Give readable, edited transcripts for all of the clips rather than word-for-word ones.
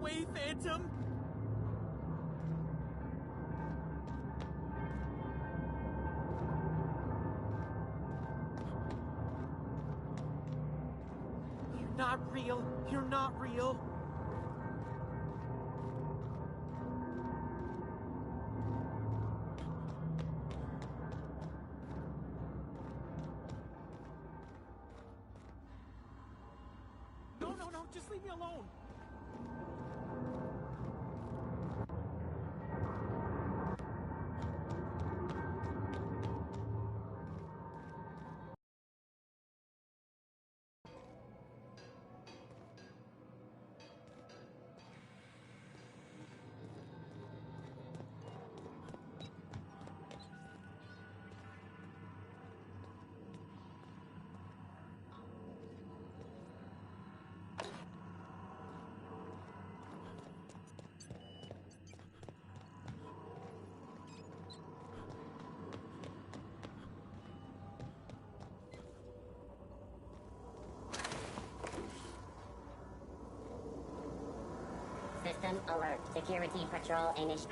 away, Phantom! You're not real. You're not real. No, just leave me alone. System alert. Security patrol initiated.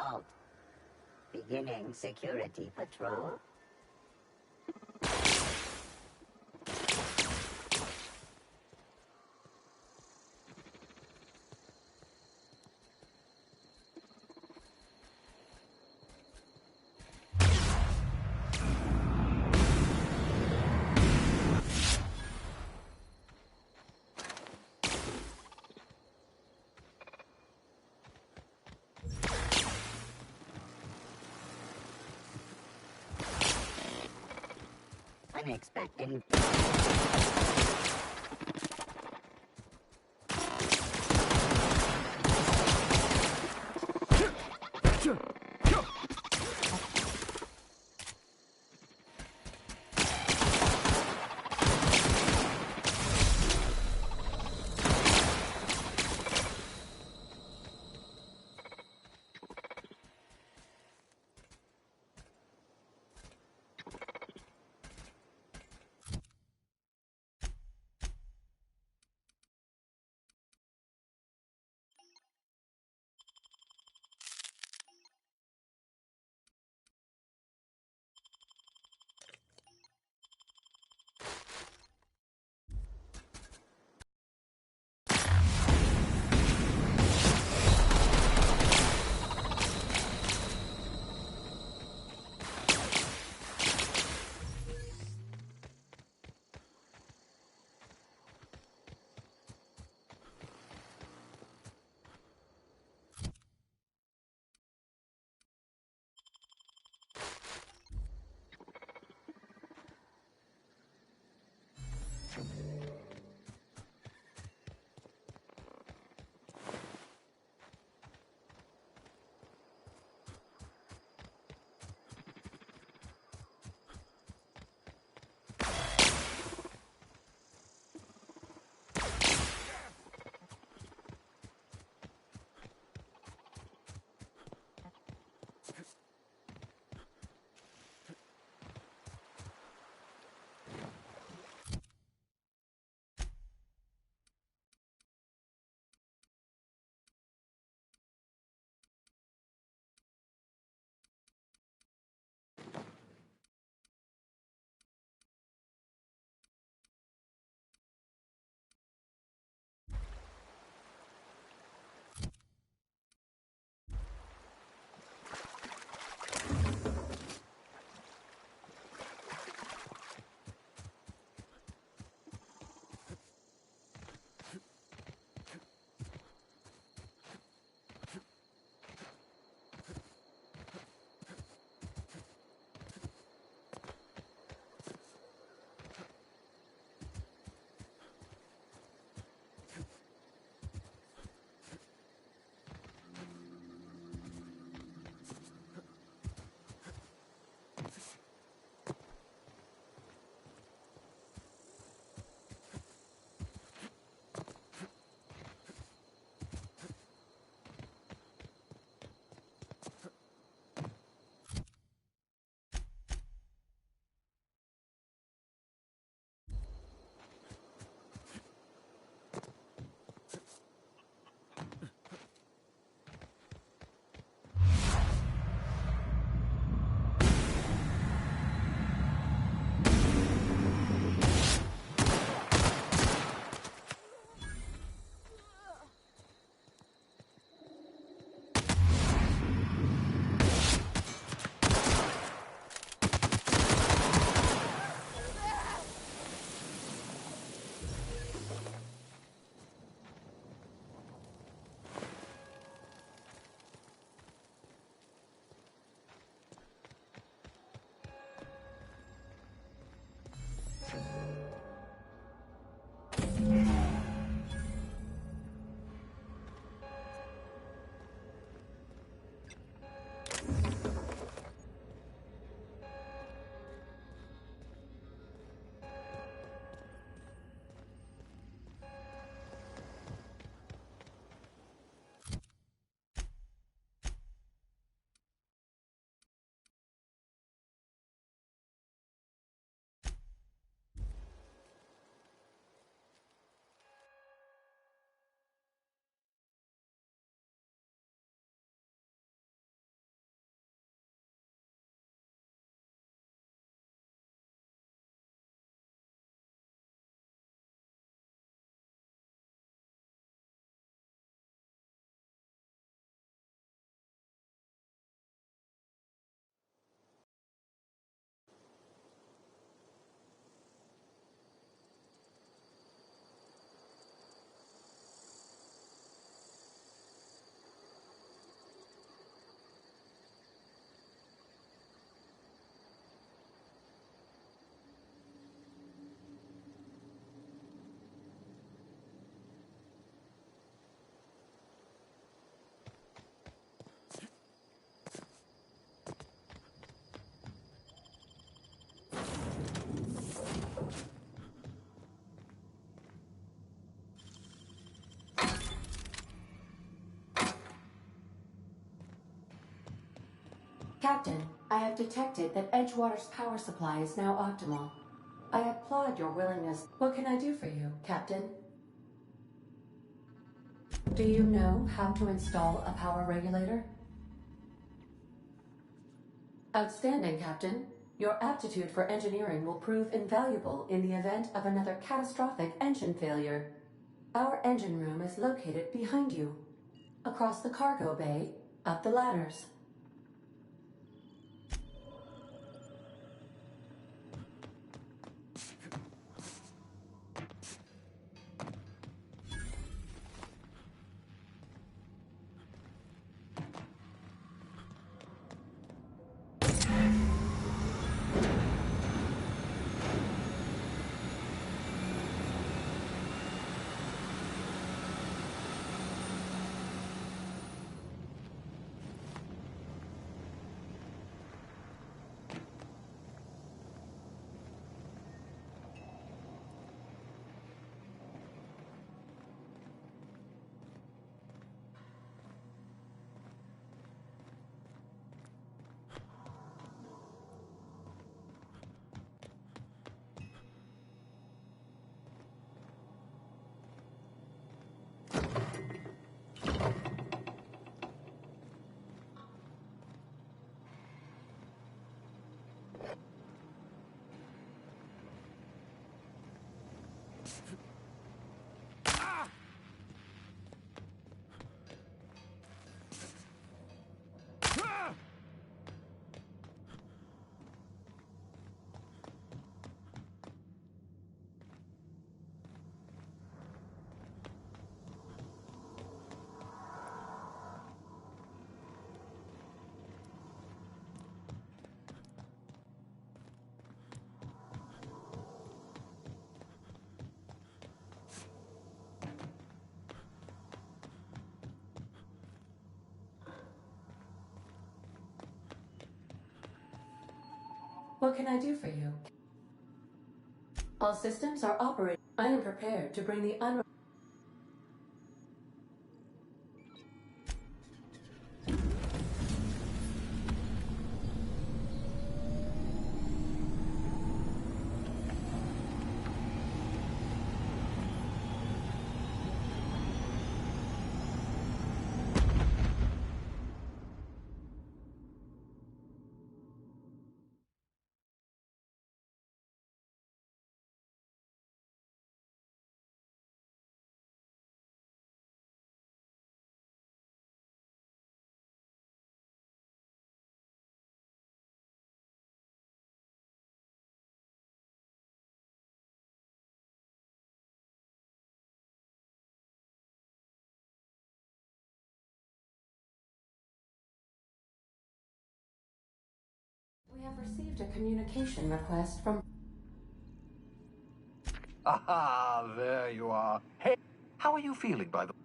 Halt. Beginning security patrol. Unexpected. Captain, I have detected that Edgewater's power supply is now optimal. I applaud your willingness. What can I do for you, Captain? Do you know how to install a power regulator? Outstanding, Captain. Your aptitude for engineering will prove invaluable in the event of another catastrophic engine failure. Our engine room is located behind you. Across the cargo bay, up the ladders. What can I do for you? All systems are operating. I am prepared to bring the We have received a communication request from... Aha, there you are. Hey, how are you feeling, by the way?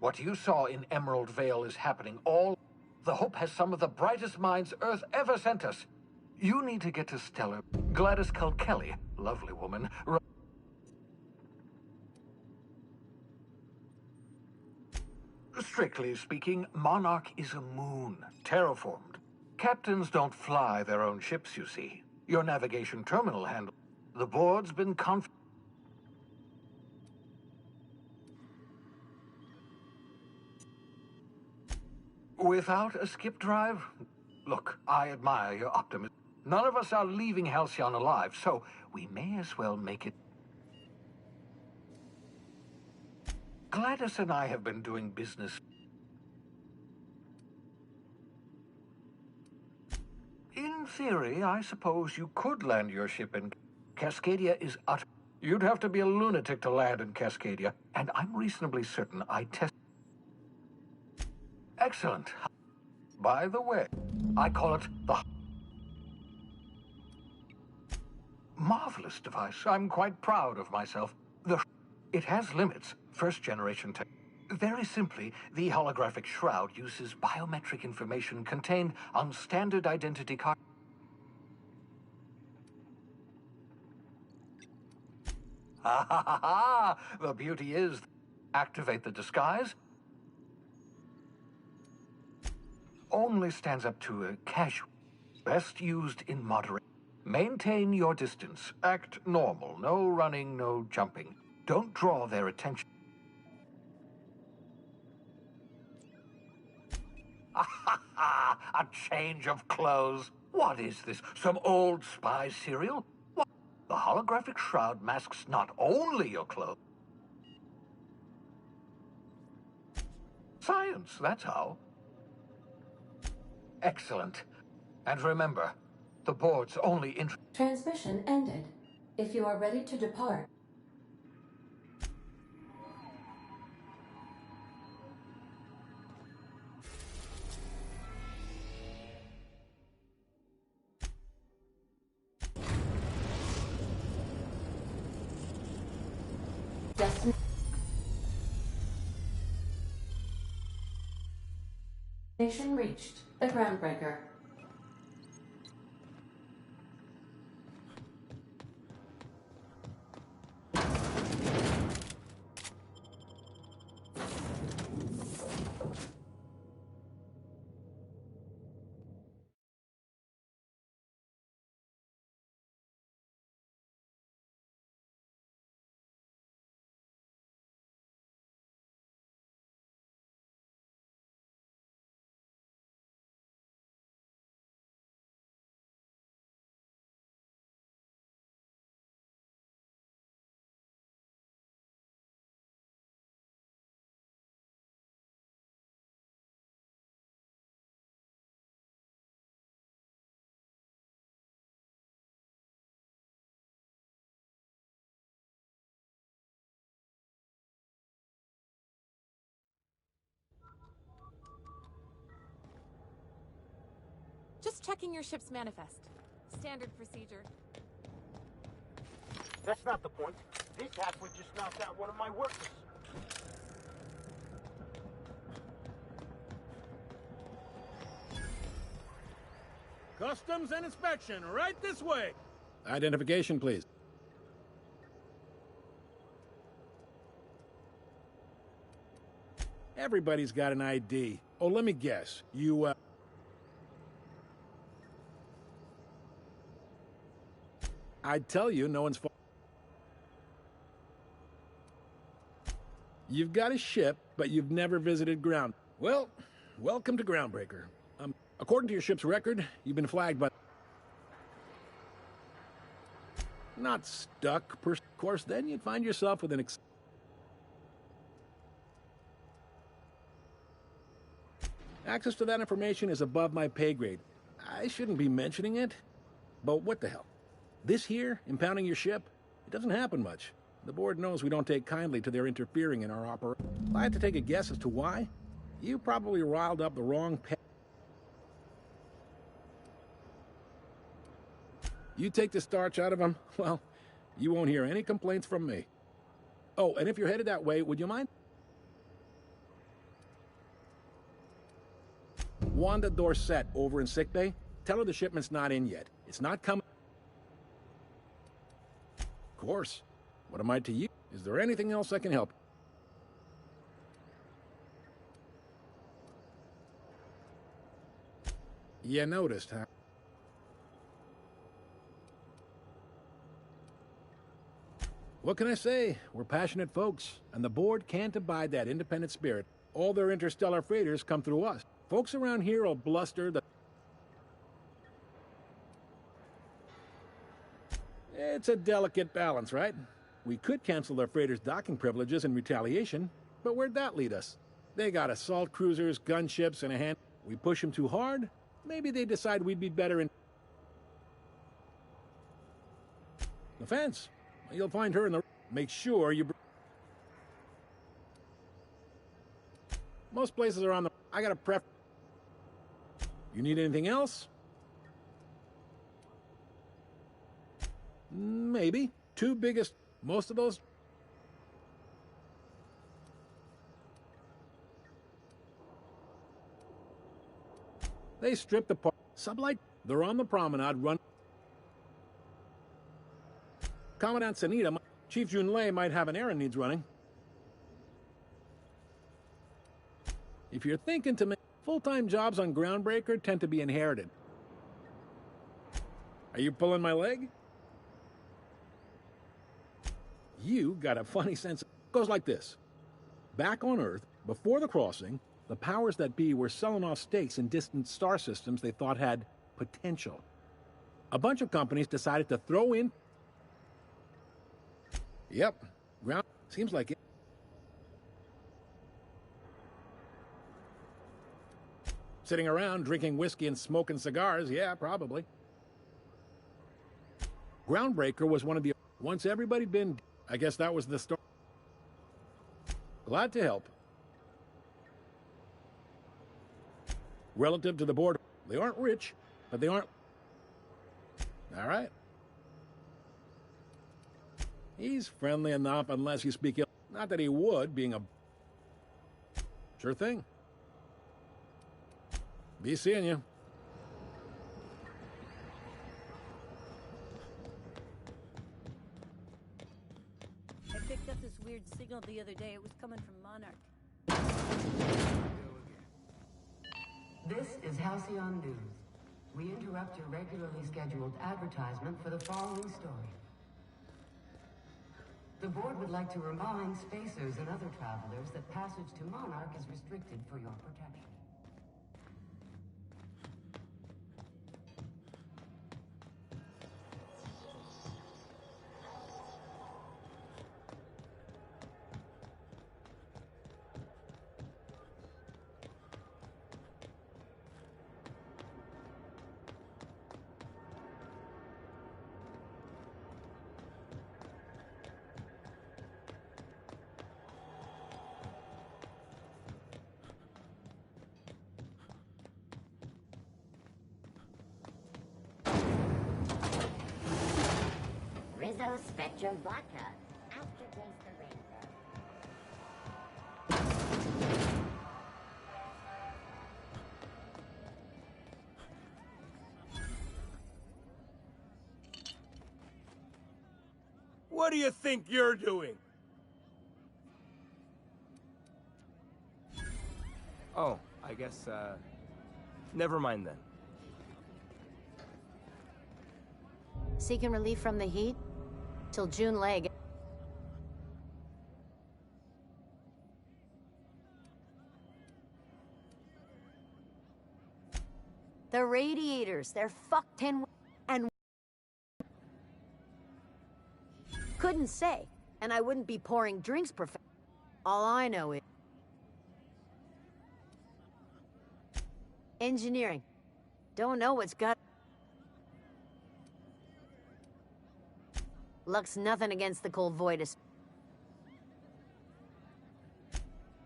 What you saw in Emerald Vale is happening all... The Hope has some of the brightest minds Earth ever sent us. You need to get to Stellar. Gladys Kelly, lovely woman. Strictly speaking, Monarch is a moon, terraformed. Captains don't fly their own ships, you see. Your navigation terminal handle. The board's been Without a skip drive? Look, I admire your optimism. None of us are leaving Halcyon alive, so we may as well make it. Gladys and I have been doing business. In theory, I suppose you could land your ship in... Cascadia is utter... You'd have to be a lunatic to land in Cascadia, and I'm reasonably certain I test... Excellent. By the way, I call it the... Marvelous device. I'm quite proud of myself. It has limits, first-generation tech. Very simply, the holographic shroud uses biometric information contained on standard identity card. Ha ha ha ha! The beauty is, activate the disguise. only stands up to a casual. Best used in moderate. Maintain your distance. Act normal. No running, no jumping. Don't draw their attention. A change of clothes. What is this? Some old spy serial? What? The holographic shroud masks not only your clothes. Science, that's how. Excellent. And remember, the board's only Transmission ended. If you are ready to depart. Destination reached. The Groundbreaker. Just checking your ship's manifest. Standard procedure. That's not the point. This halfwit just knocked out one of my workers. Customs and inspection, right this way. Identification, please. Everybody's got an ID. Oh, let me guess. I'd tell you, no one's fault. You've got a ship, but you've never visited ground. Well, welcome to Groundbreaker. According to your ship's record, you've been flagged by... Not stuck, per course, then you'd find yourself with an Access to that information is above my pay grade. I shouldn't be mentioning it, but what the hell? This here, impounding your ship, it doesn't happen much. The board knows we don't take kindly to their interfering in our operation. If I had to take a guess as to why, you probably riled up the wrong pet. You take the starch out of them, well, you won't hear any complaints from me. Oh, and if you're headed that way, would you mind? Wanda Dorset over in sickbay. Tell her the shipment's not in yet. It's not coming. Of course. What am I to you? Is there anything else I can help? You noticed, huh? What can I say? We're passionate folks, and the board can't abide that independent spirit. All their interstellar freighters come through us. Folks around here will bluster the... It's a delicate balance, right? We could cancel their freighters' docking privileges in retaliation, but where'd that lead us? They got assault cruisers, gunships, and a hand... We push them too hard? Maybe they decide we'd be better in... The fence. You'll find her in the... Make sure you... Most places are on the... I got a pref... You need anything else? Maybe. Two biggest... Most of those... They stripped apart. Sublight... They're on the promenade, run... Commandant Sanita... Chief Junlei might have an errand needs running. If you're thinking to make... Full-time jobs on Groundbreaker tend to be inherited. Are you pulling my leg? You got a funny sense. It goes like this. Back on Earth, before the crossing, the powers that be were selling off stakes in distant star systems they thought had potential. A bunch of companies decided to throw in... Yep, ground... seems like it. Sitting around, drinking whiskey and smoking cigars, yeah, probably. Groundbreaker was one of the... Once everybody'd been... I guess that was the story. Glad to help. Relative to the board, they aren't rich, but they aren't... All right. He's friendly enough unless you speak ill. Not that he would, being a... Sure thing. Be seeing you. I picked up this weird signal the other day. It was coming from Monarch. This is Halcyon News. We interrupt your regularly scheduled advertisement for the following story. The board would like to remind spacers and other travelers that passage to Monarch is restricted for your protection. Rizzo Spectrum Vodka. Aftertaste the rainbow. What do you think you're doing? Oh, I guess, never mind then. Seeking relief from the heat? Till June leg. The radiators, they're fucked and couldn't say, and I wouldn't be pouring drinks all I know is engineering. Don't know what's got luck's nothing against the cold voidus.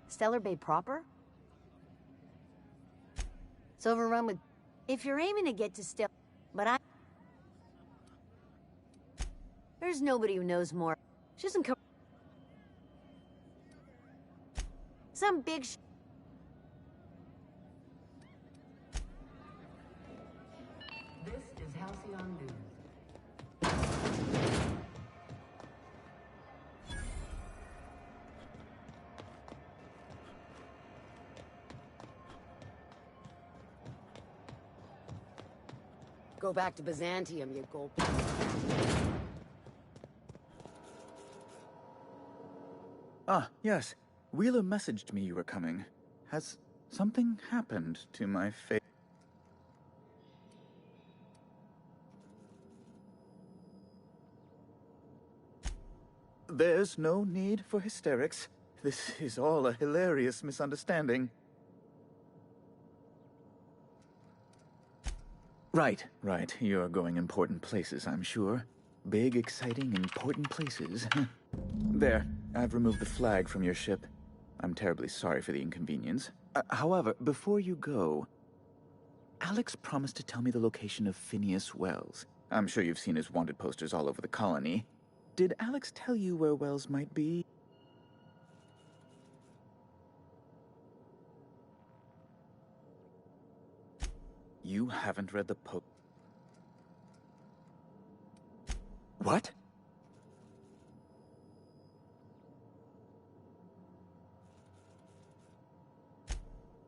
Stellar Bay proper? It's overrun with... If you're aiming to get to but there's nobody who knows more. She doesn't come... Some big This is Halcyon News. Go back to Byzantium, you gold. Ah, yes. Wheeler messaged me you were coming. Has something happened to my face? There's no need for hysterics. This is all a hilarious misunderstanding. Right. You're going important places, I'm sure. Big, exciting, important places. There, I've removed the flag from your ship. I'm terribly sorry for the inconvenience. However, before you go, Alex promised to tell me the location of Phineas Wells. I'm sure you've seen his wanted posters all over the colony. Did Alex tell you where Wells might be? You haven't read the What?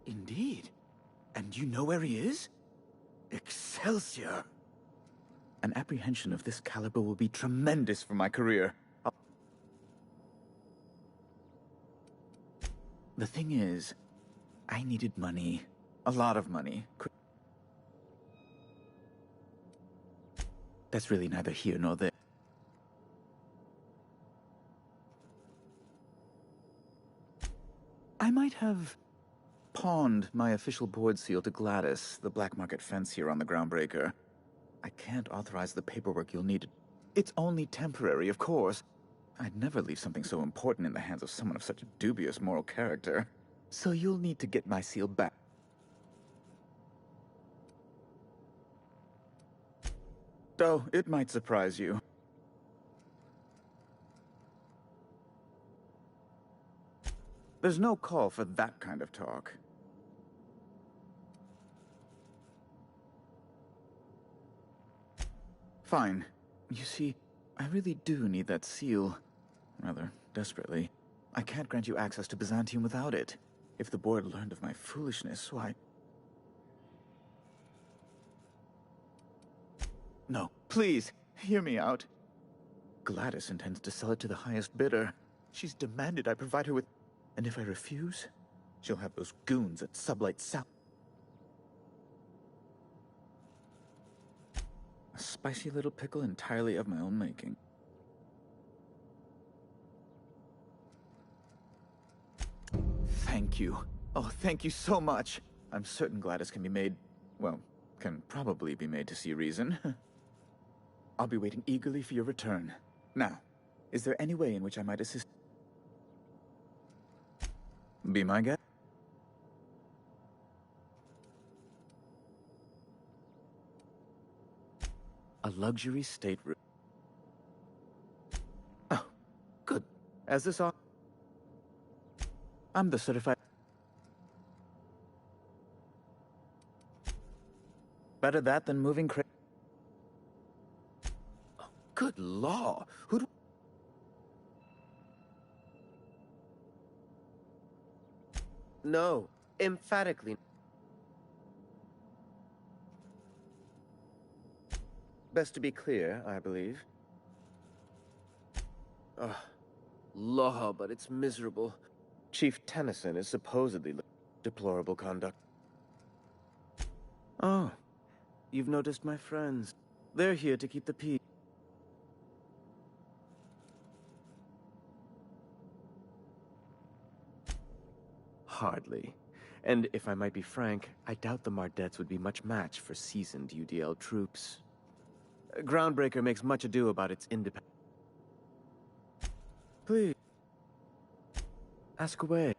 Indeed. And you know where he is? Excelsior! An apprehension of this caliber will be tremendous for my career. The thing is, I needed money. A lot of money. That's really neither here nor there. I might have pawned my official board seal to Gladys, the black market fence here on the Groundbreaker. I can't authorize the paperwork you'll need. It's only temporary, of course. I'd never leave something so important in the hands of someone of such a dubious moral character. So you'll need to get my seal back. Though, it might surprise you. There's no call for that kind of talk. Fine. You see, I really do need that seal. Rather desperately. I can't grant you access to Byzantium without it. If the board learned of my foolishness, why... No, please, hear me out. Gladys intends to sell it to the highest bidder. She's demanded I provide her with... And if I refuse, she'll have those goons at Sublight South. A spicy little pickle entirely of my own making. Thank you. Oh, thank you so much. I'm certain Gladys can be made... well, can probably be made to see reason. I'll be waiting eagerly for your return. Now, is there any way in which I might assist? Be my guest? A luxury stateroom. Oh, good. As this all... I'm the certified... Better that than moving Oh, good law. Who do... No, emphatically. Best to be clear, I believe. Ugh. Law, but it's miserable. Chief Tennyson is supposedly deplorable conduct. Oh, you've noticed my friends. They're here to keep the peace. Hardly. And if I might be frank, I doubt the Mardettes would be much match for seasoned UDL troops. Groundbreaker makes much ado about its independence. Please. Ask away.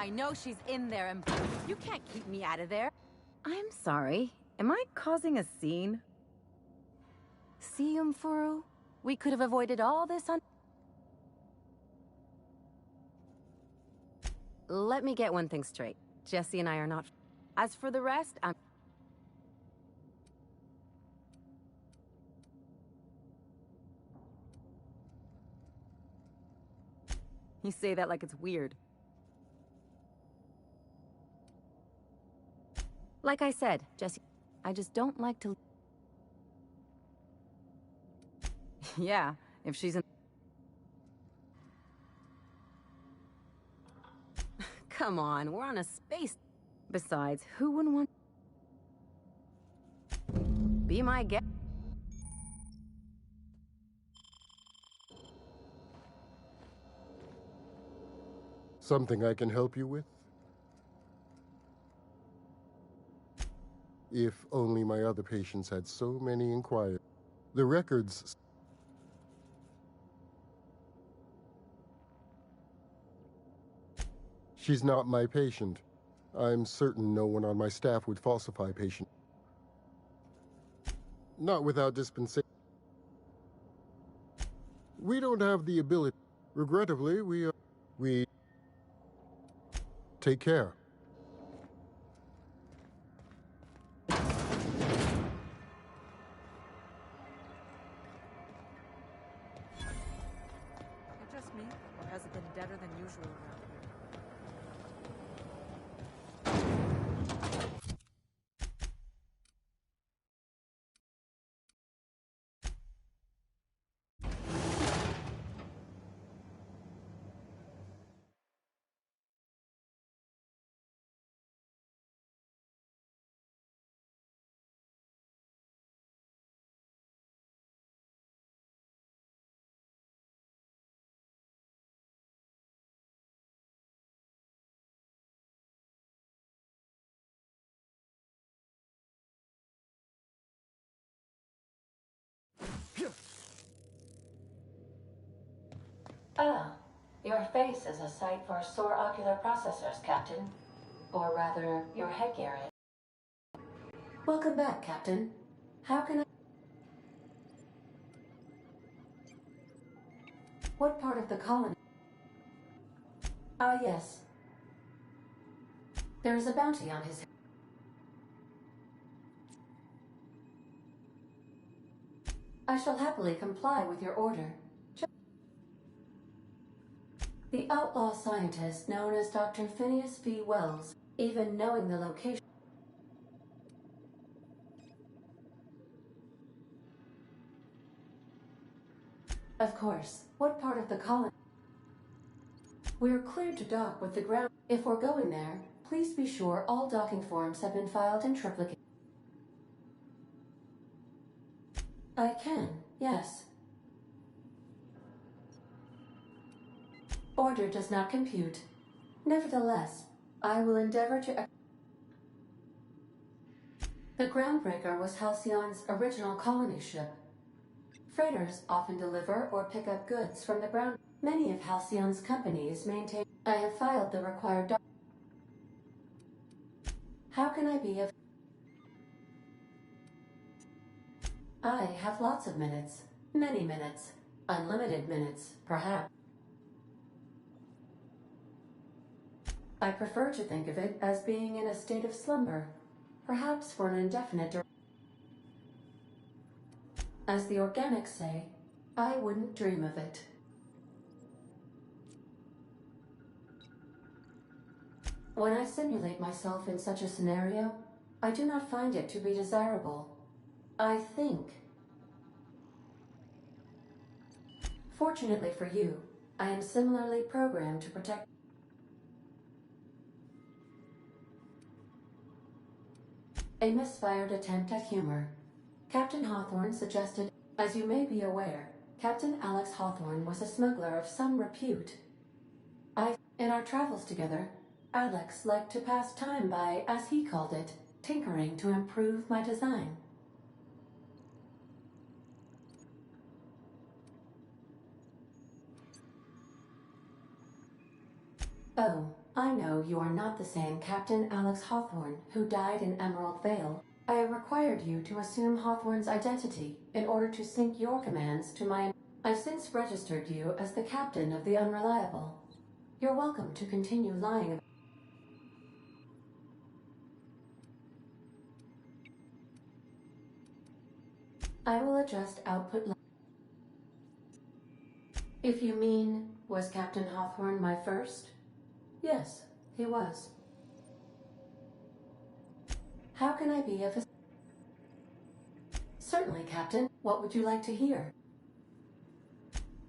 I know she's in there, and you can't keep me out of there. I'm sorry. Am I causing a scene? See, Furu? We could have avoided all this on... Let me get one thing straight. Jesse and I are not... As for the rest, I'm... You say that like it's weird. Like I said, Jesse, I just don't like to... Yeah, if she's in... Come on, we're on a space... Besides, who wouldn't want... Be my guest. Something I can help you with? If only my other patients had so many inquiries. The records... She's not my patient. I'm certain no one on my staff would falsify patient. Not without dispensation. We don't have the ability. Regrettably, we... Take care. Just me, or has it been deader than usual around here? Ah, your face is a sight for sore ocular processors, Captain. Or rather, your headgear is. Welcome back, Captain. How can I... What part of the colony? Ah, yes. There is a bounty on his head. I shall happily comply with your order. The outlaw scientist known as Dr. Phineas V. Wells, even knowing the location. Of course. What part of the colony? We're cleared to dock with the ground. If we're going there, please be sure all docking forms have been filed in triplicate. I can, yes. Order does not compute. Nevertheless, I will endeavor to... The Groundbreaker was Halcyon's original colony ship. Freighters often deliver or pick up goods from the ground. Many of Halcyon's companies maintain... I have filed the required How can I be of... I have lots of minutes. Many minutes. Unlimited minutes, perhaps. I prefer to think of it as being in a state of slumber, perhaps for an indefinite duration. As the organics say, I wouldn't dream of it. When I simulate myself in such a scenario, I do not find it to be desirable. I think. Fortunately for you, I am similarly programmed to protect. A misfired attempt at humor. Captain Hawthorne suggested, as you may be aware, Captain Alex Hawthorne was a smuggler of some repute. In our travels together, Alex liked to pass time by, as he called it, tinkering to improve my design. Oh, I know you are not the same Captain Alex Hawthorne who died in Emerald Vale. I have required you to assume Hawthorne's identity in order to sync your commands to my... I've since registered you as the captain of the Unreliable. You're welcome to continue lying. I will adjust output... If you mean, was Captain Hawthorne my first? Yes, he was. How can I be of... Certainly, Captain. What would you like to hear?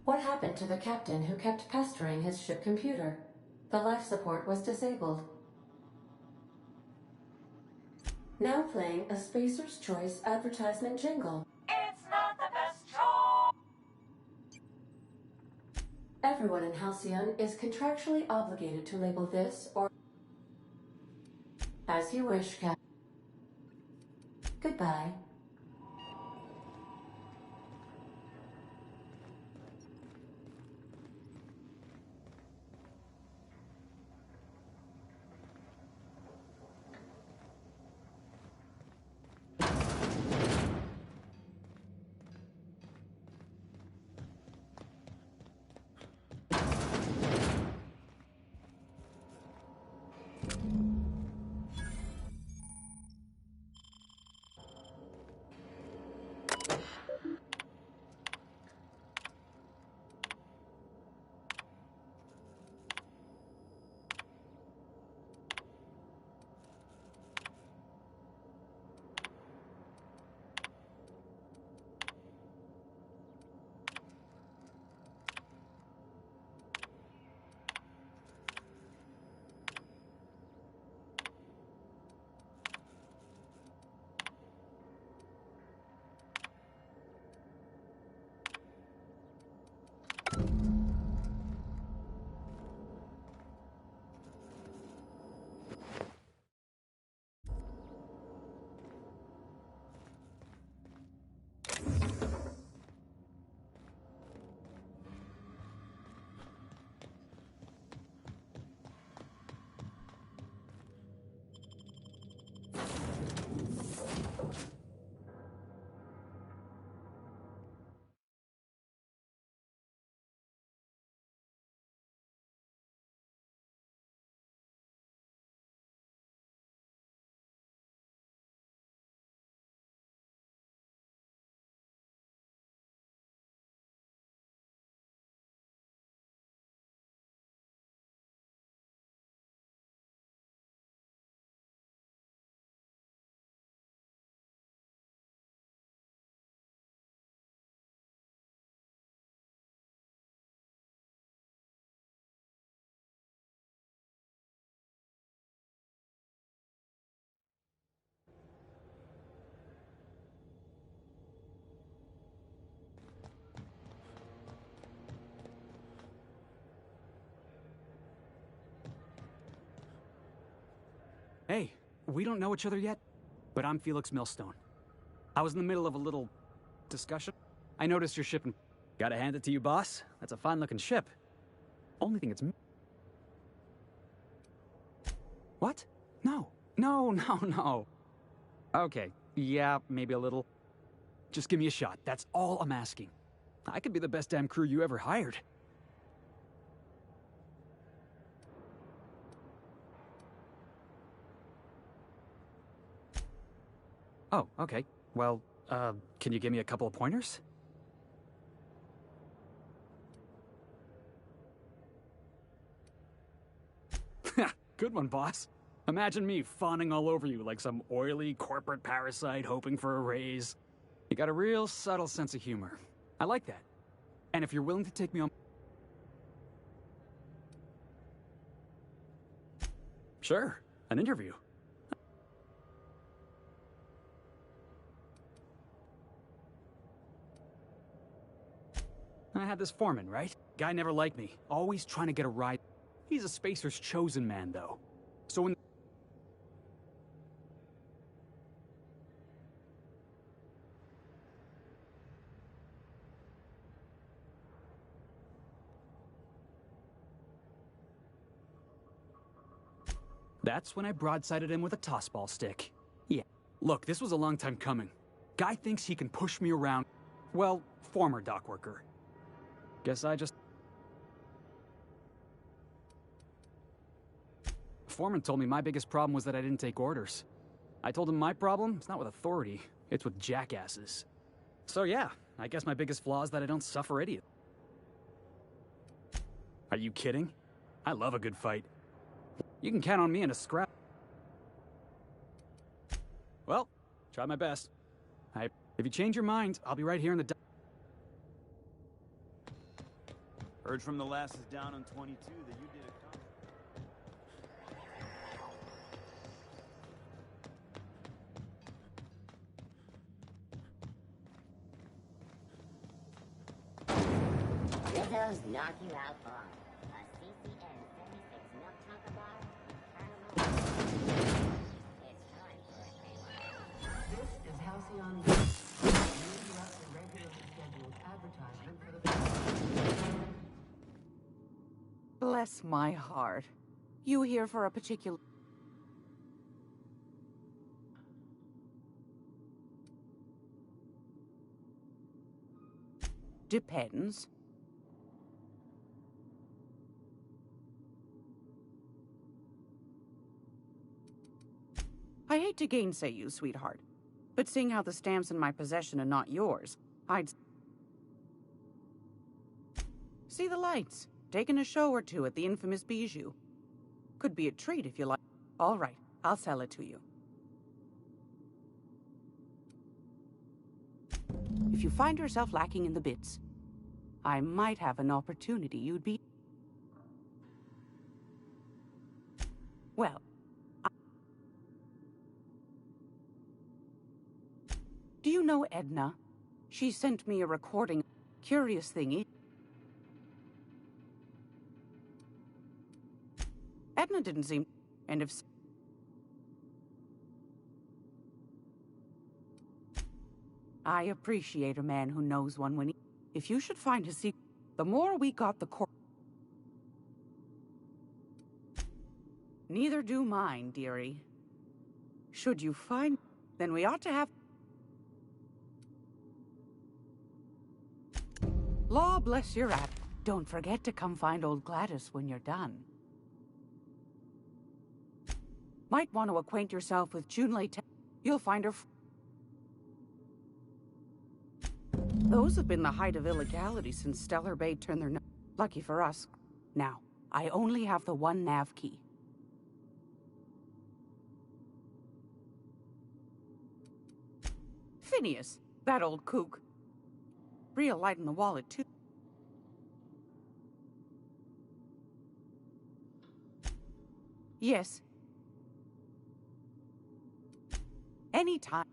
What happened to the captain who kept pestering his ship computer? The life support was disabled. Now playing a Spacer's Choice advertisement jingle. It's not the best choice. Everyone in Halcyon is contractually obligated to label this or... As you wish, Cap. Goodbye. Hey, we don't know each other yet, but I'm Felix Millstone. I was in the middle of a little discussion. I noticed your ship and... Gotta hand it to you, boss. That's a fine-looking ship. Only thing it's... What? No. No. Okay, yeah, maybe a little. Just give me a shot. That's all I'm asking. I could be the best damn crew you ever hired. Oh, okay. Well, can you give me a couple of pointers? Good one, boss. Imagine me fawning all over you like some oily corporate parasite hoping for a raise. You got a real subtle sense of humor. I like that. And if you're willing to take me on... Sure, an interview. I had this foreman, right? Guy never liked me. Always trying to get a ride. He's a Spacer's chosen man, though. So when... That's when I broadsided him with a tossball stick. Yeah. Look, this was a long time coming. Guy thinks he can push me around. Well, former dock worker. Guess I just... Foreman told me my biggest problem was that I didn't take orders. I told him my problem is not with authority, it's with jackasses. So yeah, I guess my biggest flaw is that I don't suffer idiot. Are you kidding? I love a good fight. You can count on me in a scrap. Well, try my best. If you change your mind, I'll be right here in the... Heard from the lasses down on 22 that you did a... those knock you out on? A CCN 76 milk taco bar? It's time for a trailer. This is Halcyon. We interrupt the regularly scheduled advertisement for the Bless my heart. You here for a particular... Depends. I hate to gainsay you, sweetheart, but seeing how the stamp's in my possession and not yours, I'd... See the lights. Taking a show or two at the infamous Bijou. Could be a treat if you like. All right, I'll sell it to you. If you find yourself lacking in the bits, I might have an opportunity you'd be... Well, do you know Edna? She sent me a recording. Curious thing is... Edna didn't seem... And if... I appreciate a man who knows one when he... If you should find his secret, the more we got the cor... Neither do mine, dearie. Should you find... Then we ought to have... Law bless your app. Don't forget to come find old Gladys when you're done. Might want to acquaint yourself with Junlei. You'll find her... Those have been the height of illegality since Stellar Bay turned their... Lucky for us. Now, I only have the one nav key. Phineas, that old kook. Real light in the wallet, too. Yes. Anytime.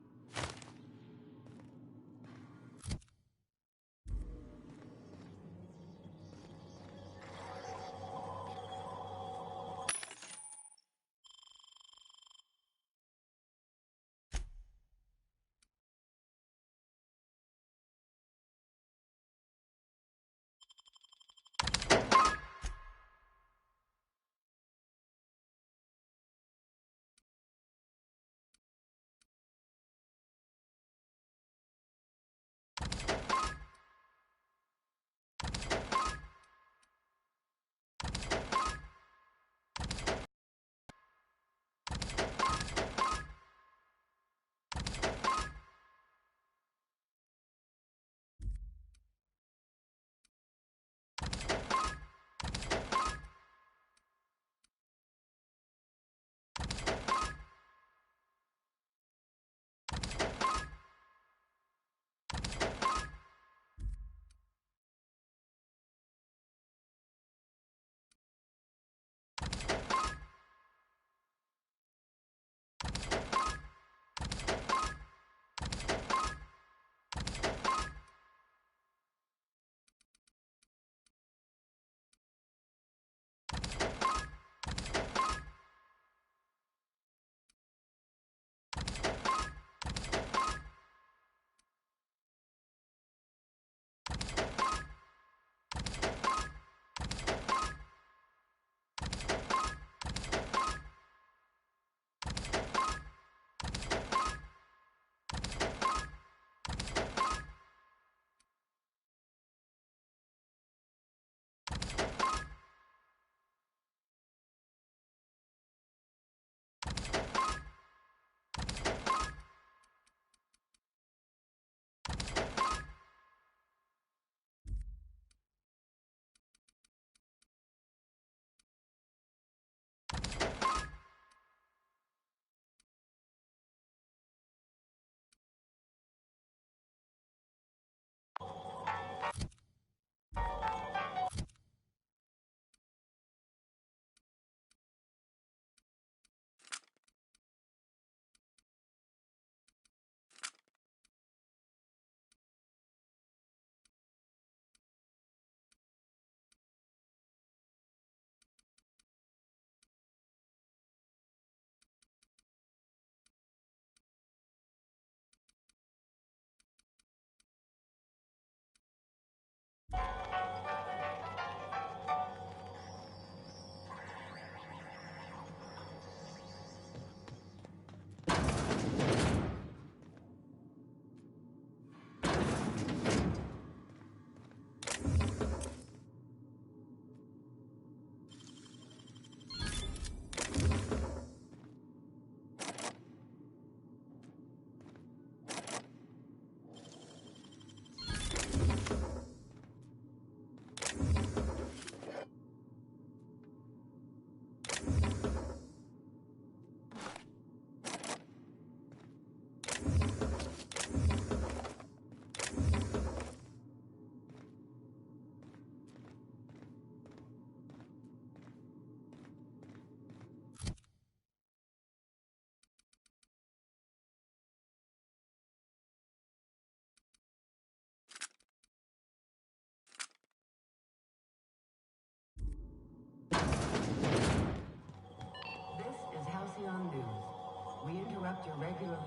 We interrupt your regularly...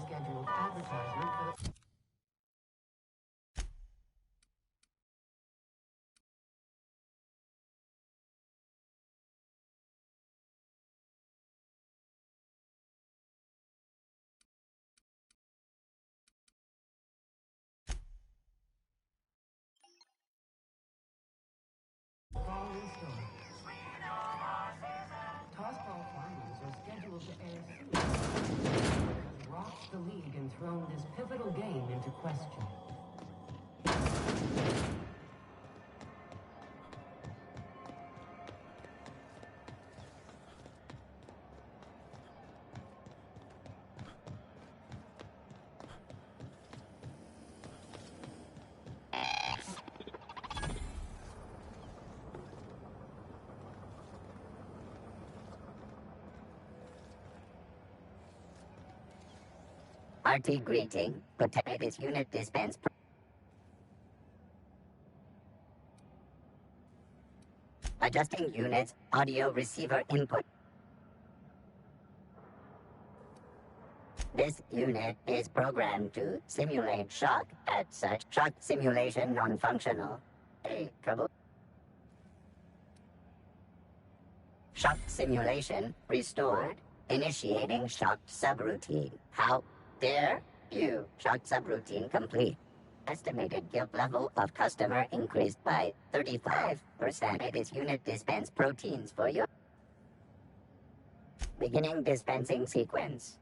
Scheduled advertisement for the... Following story. Tossball finals are scheduled to air soon. Has rocked the league and thrown this pivotal game into question. RT greeting. Protect this unit dispense. Adjusting units audio receiver input. This unit is programmed to simulate shock. As such, shock simulation non-functional. Trouble. Shock simulation restored. Initiating shock subroutine. How dare you? Shock subroutine complete. Estimated guilt level of customer increased by 35%. It is unit dispense proteins for you. Beginning dispensing sequence.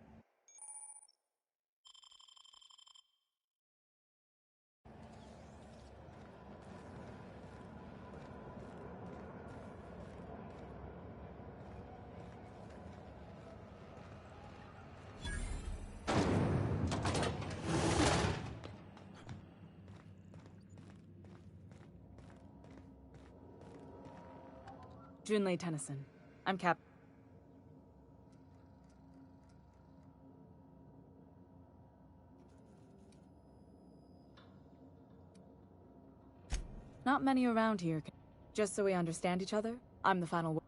Junlei Tennyson. I'm Cap. Not many around here. Just so we understand each other, I'm the final word.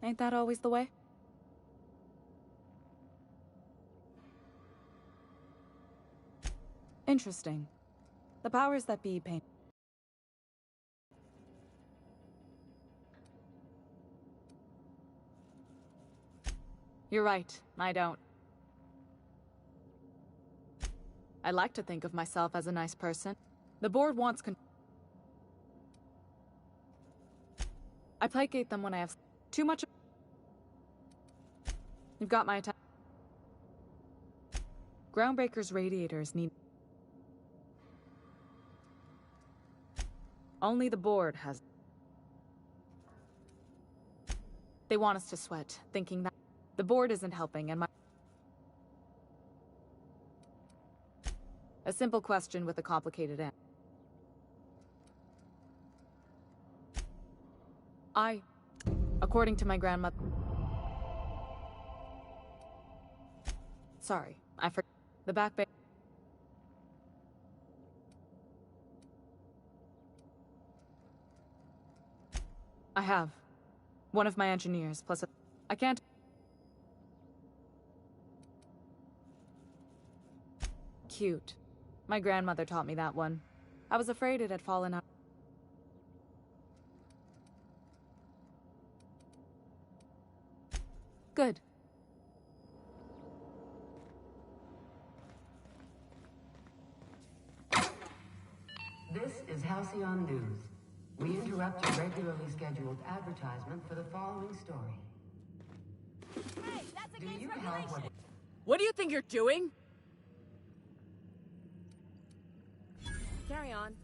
Ain't that always the way? Interesting. The powers that be paint. You're right, I don't. I like to think of myself as a nice person. The board wants I placate them when I have too much. You've got my attention. Groundbreaker's radiators need... Only the board has... They want us to sweat, thinking that the board isn't helping and my... A simple question with a complicated answer. According to my grandmother... Sorry, I forgot. The back bay... I have. One of my engineers, plus I can't... Cute. My grandmother taught me that one. I was afraid it had fallen out. Good. This is Halcyon News. We interrupt your regularly scheduled advertisement for the following story. Hey, that's Do against you have regulation. what... What do you think you're doing? Carry on.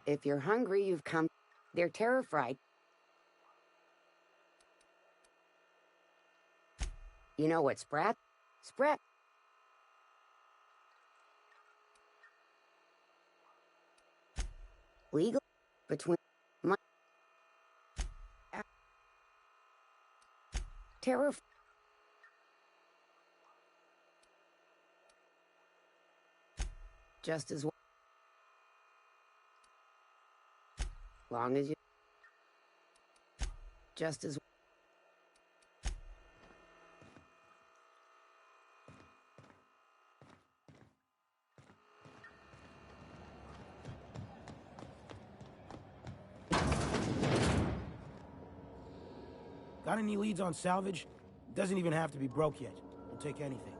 If you're hungry, you've come. They're terror-fright. You know what Sprat? Sprat. Legal between my terror. Just as long as you. Just as. Got any leads on salvage? Doesn't even have to be broke yet. We'll take anything.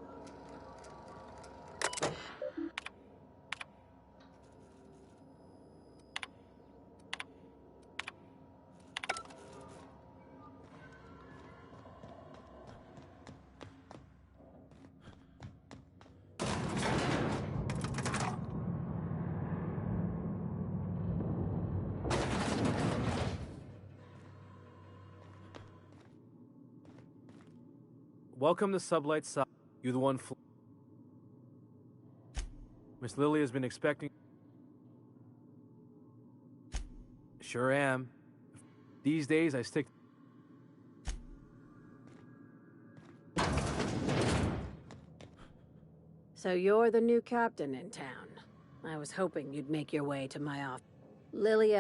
Welcome to Sublight South. You the one Miss Lily has been expecting. Sure am. These days I stick. So you're the new captain in town. I was hoping you'd make your way to my office. Lilia.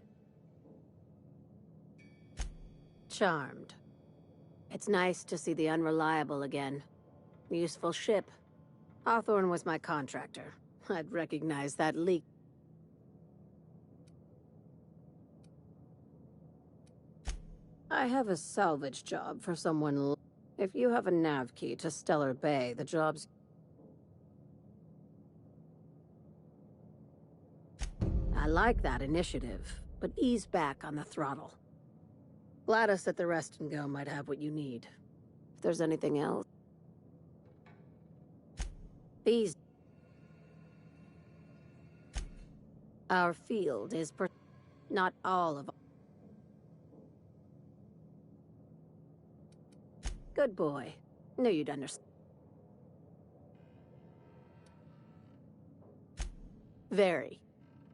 Charmed. It's nice to see the Unreliable again. Useful ship. Hawthorne was my contractor. I'd recognize that leak. I have a salvage job for someone. If you have a nav key to Stellar Bay, the job's... I like that initiative, but ease back on the throttle. Gladys at the Rest and Go might have what you need. If there's anything else... These... Our field is not all of... Good boy. Knew you'd understand. Very.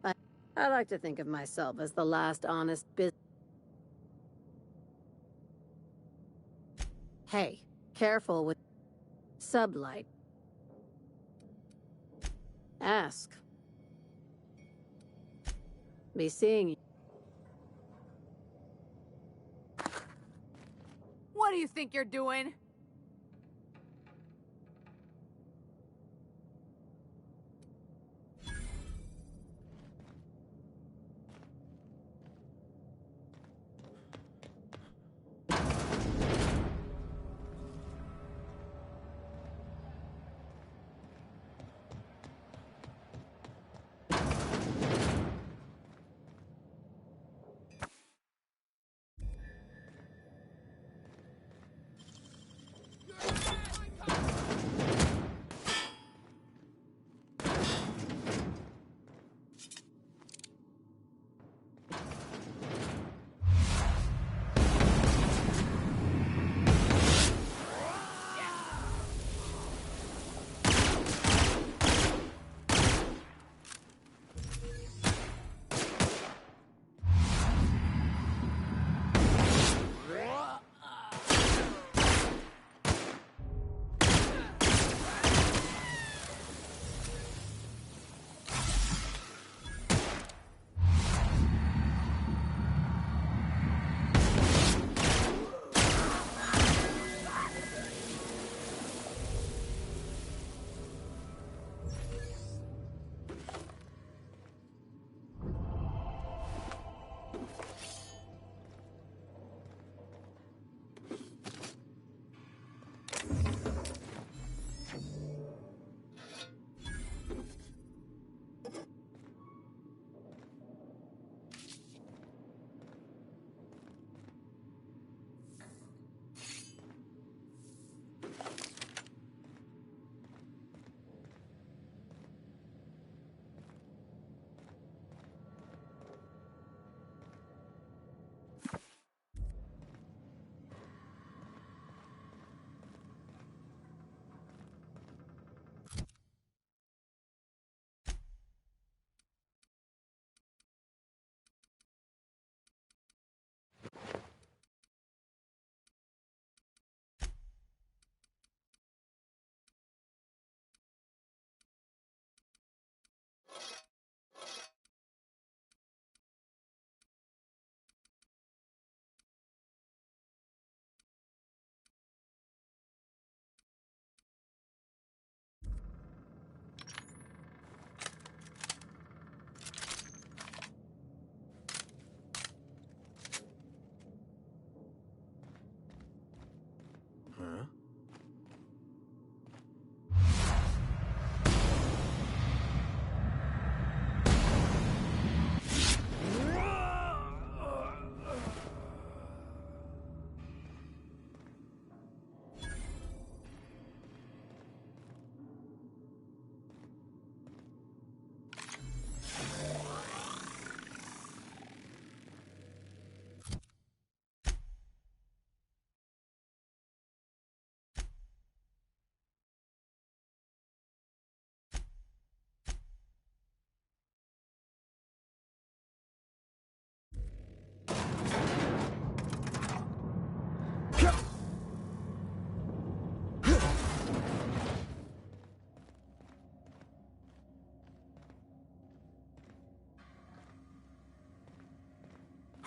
I like to think of myself as the last honest business. Hey, careful with sublight. Ask. Be seeing you. What do you think you're doing?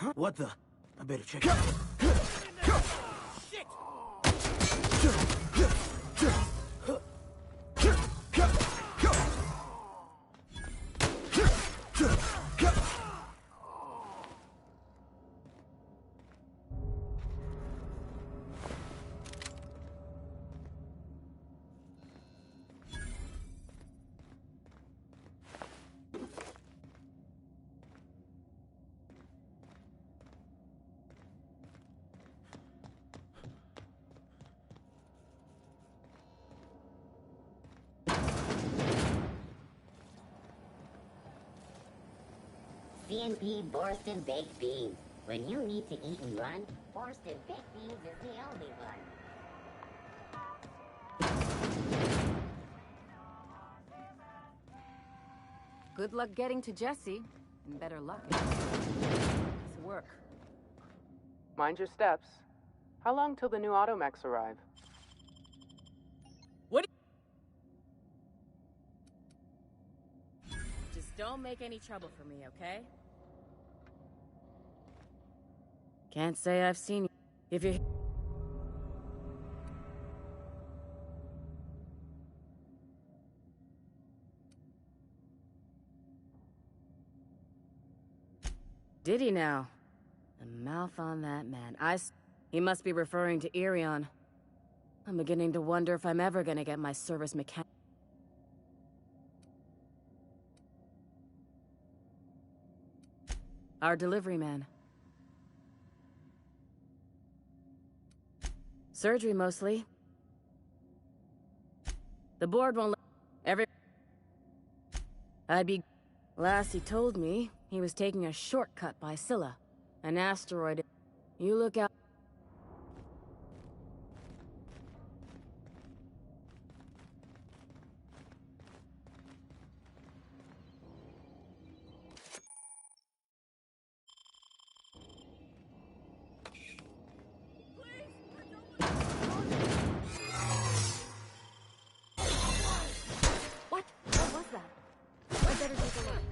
Huh? What the? I better check it out. Shit! CNP Borston Baked Beans. When you need to eat and run, Borston Baked Beans is the only one. Good luck getting to Jesse, and better luck in his work. Mind your steps. How long till the new automechs arrive? Just don't make any trouble for me, okay? Can't say I've seen you. If you're... Did he now? The mouth on that man. He must be referring to Irion. I'm beginning to wonder if I'm ever gonna get my service mechanic. Our delivery man. Surgery, mostly. The board won't let... Last he told me, he was taking a shortcut by Scylla. An asteroid. You look out... What? What was that? I better take a look.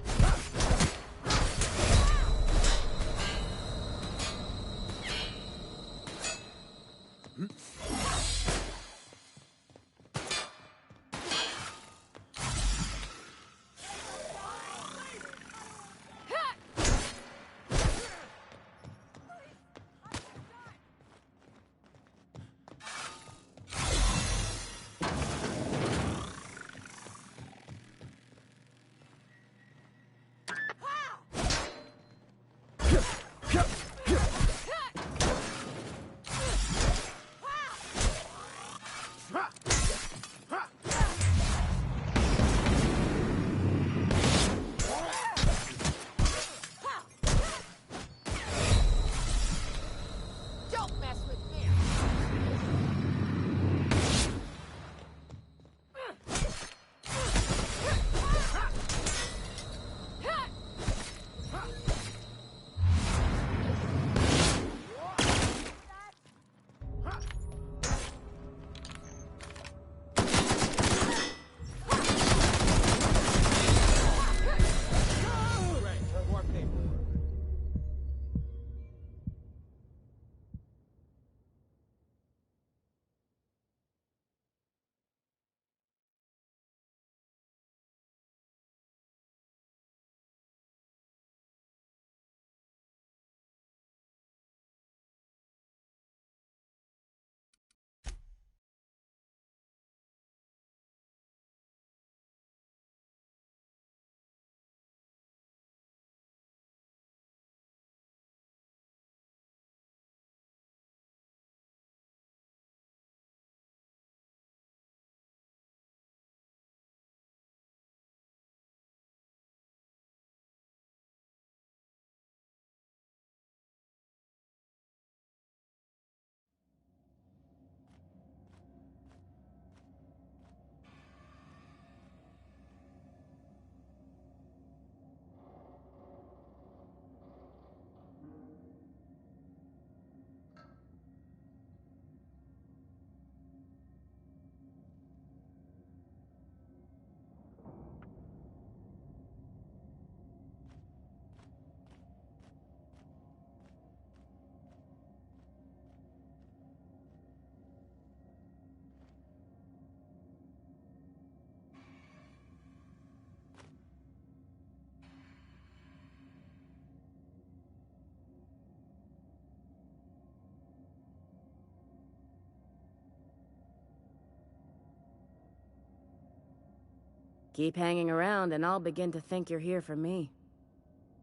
Keep hanging around and I'll begin to think you're here for me.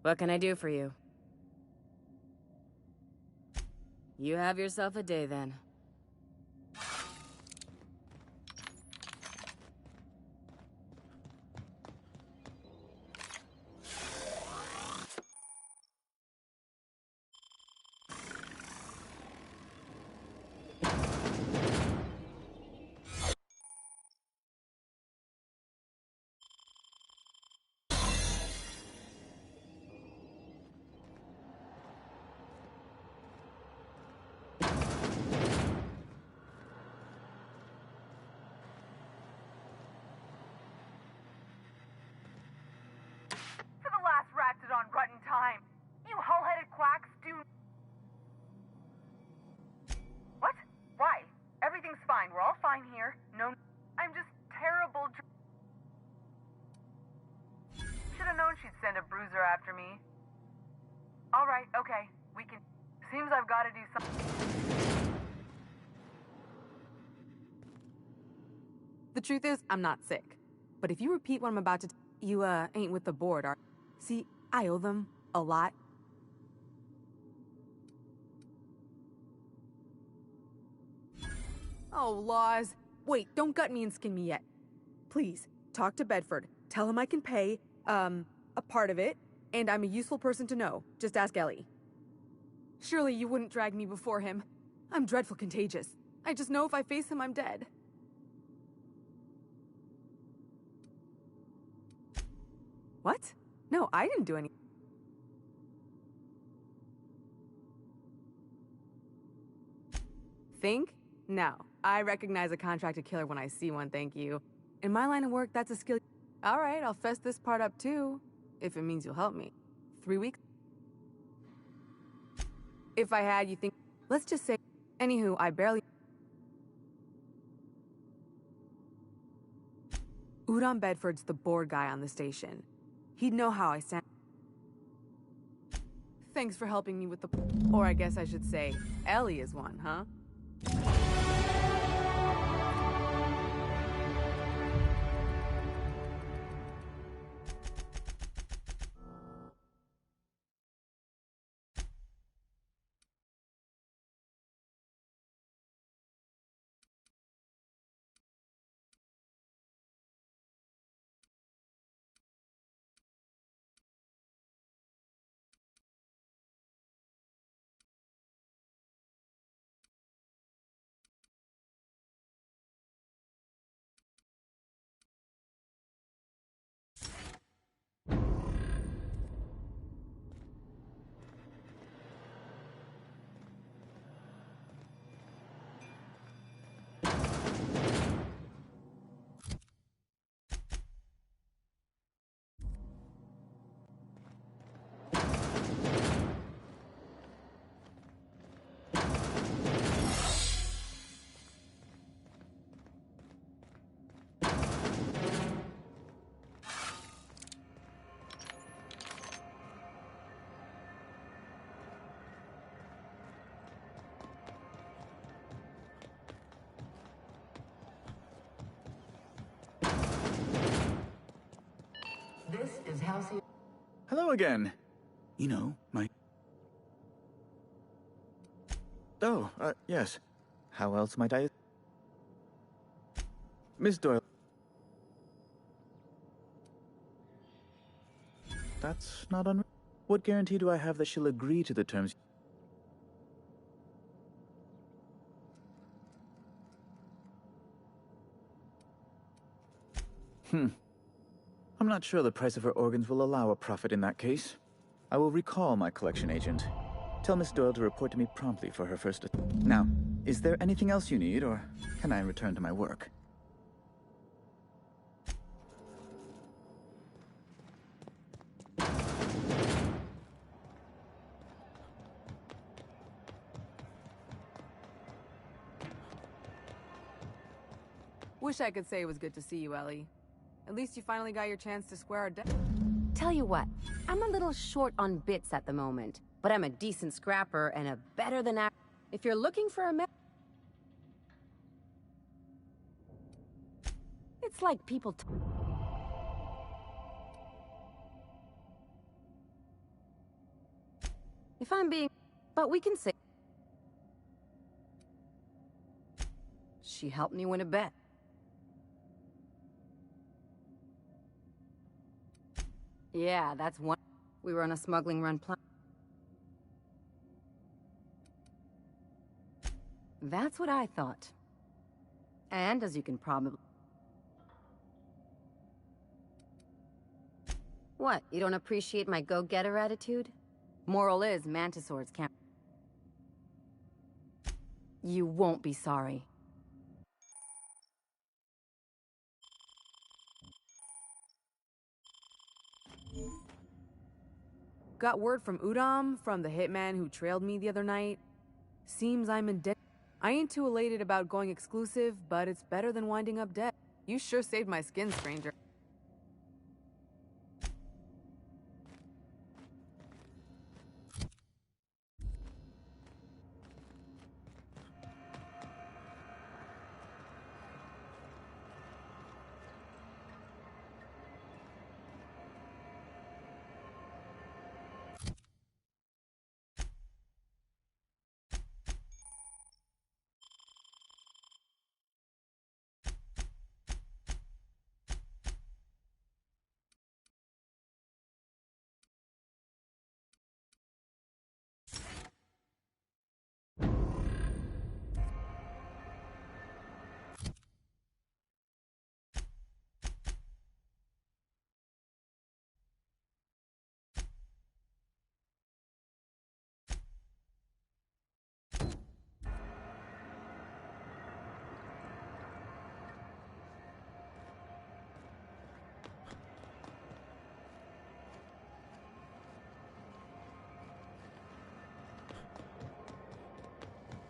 What can I do for you? You have yourself a day then. On rotten time. You hull-headed quacks do... What? Why? Everything's fine. We're all fine here. No... I'm just terrible... Should've known she'd send a bruiser after me. Alright, okay. We can... Seems I've gotta do something. The truth is, I'm not sick. But if you repeat what I'm about to... You, ain't with the board, are... See... I owe them a lot. Oh, laws. Wait, don't gut me and skin me yet. Please, talk to Bedford. Tell him I can pay, a part of it, and I'm a useful person to know. Just ask Ellie. Surely you wouldn't drag me before him. I'm dreadful contagious. I just know if I face him, I'm dead. What? No, I didn't do any... Think? No. I recognize a contracted killer when I see one, thank you. In my line of work, that's a skill... Alright, I'll fess this part up too. If it means you'll help me. 3 weeks? If I had, you think... Let's just say... Anywho, I barely... Udom Bedford's the board guy on the station. He'd know how I stand. Thanks for helping me with the... Or I guess I should say, Ellie is one, huh? This is Halcyon. Hello again. You know, my... Oh, yes. How else might I... Miss Doyle. That's not unreasonable. What guarantee do I have that she'll agree to the terms? I'm not sure the price of her organs will allow a profit in that case. I will recall my collection agent. Tell Miss Doyle to report to me promptly for her first... Now, is there anything else you need, or can I return to my work? Wish I could say it was good to see you, Ellie. At least you finally got your chance to square our debt. Tell you what, I'm a little short on bits at the moment, but I'm a decent scrapper and a better than average. If you're looking for a it's like people If I'm being... But we can say... She helped me win a bet. Yeah, that's one... We were on a smuggling run plan. That's what I thought. And as you can probably... What, you don't appreciate my go-getter attitude? Moral is, mantisaurs can't... You won't be sorry. Got word from Udom, from the hitman who trailed me the other night. Seems I'm in debt. I ain't too elated about going exclusive, but it's better than winding up dead. You sure saved my skin, stranger.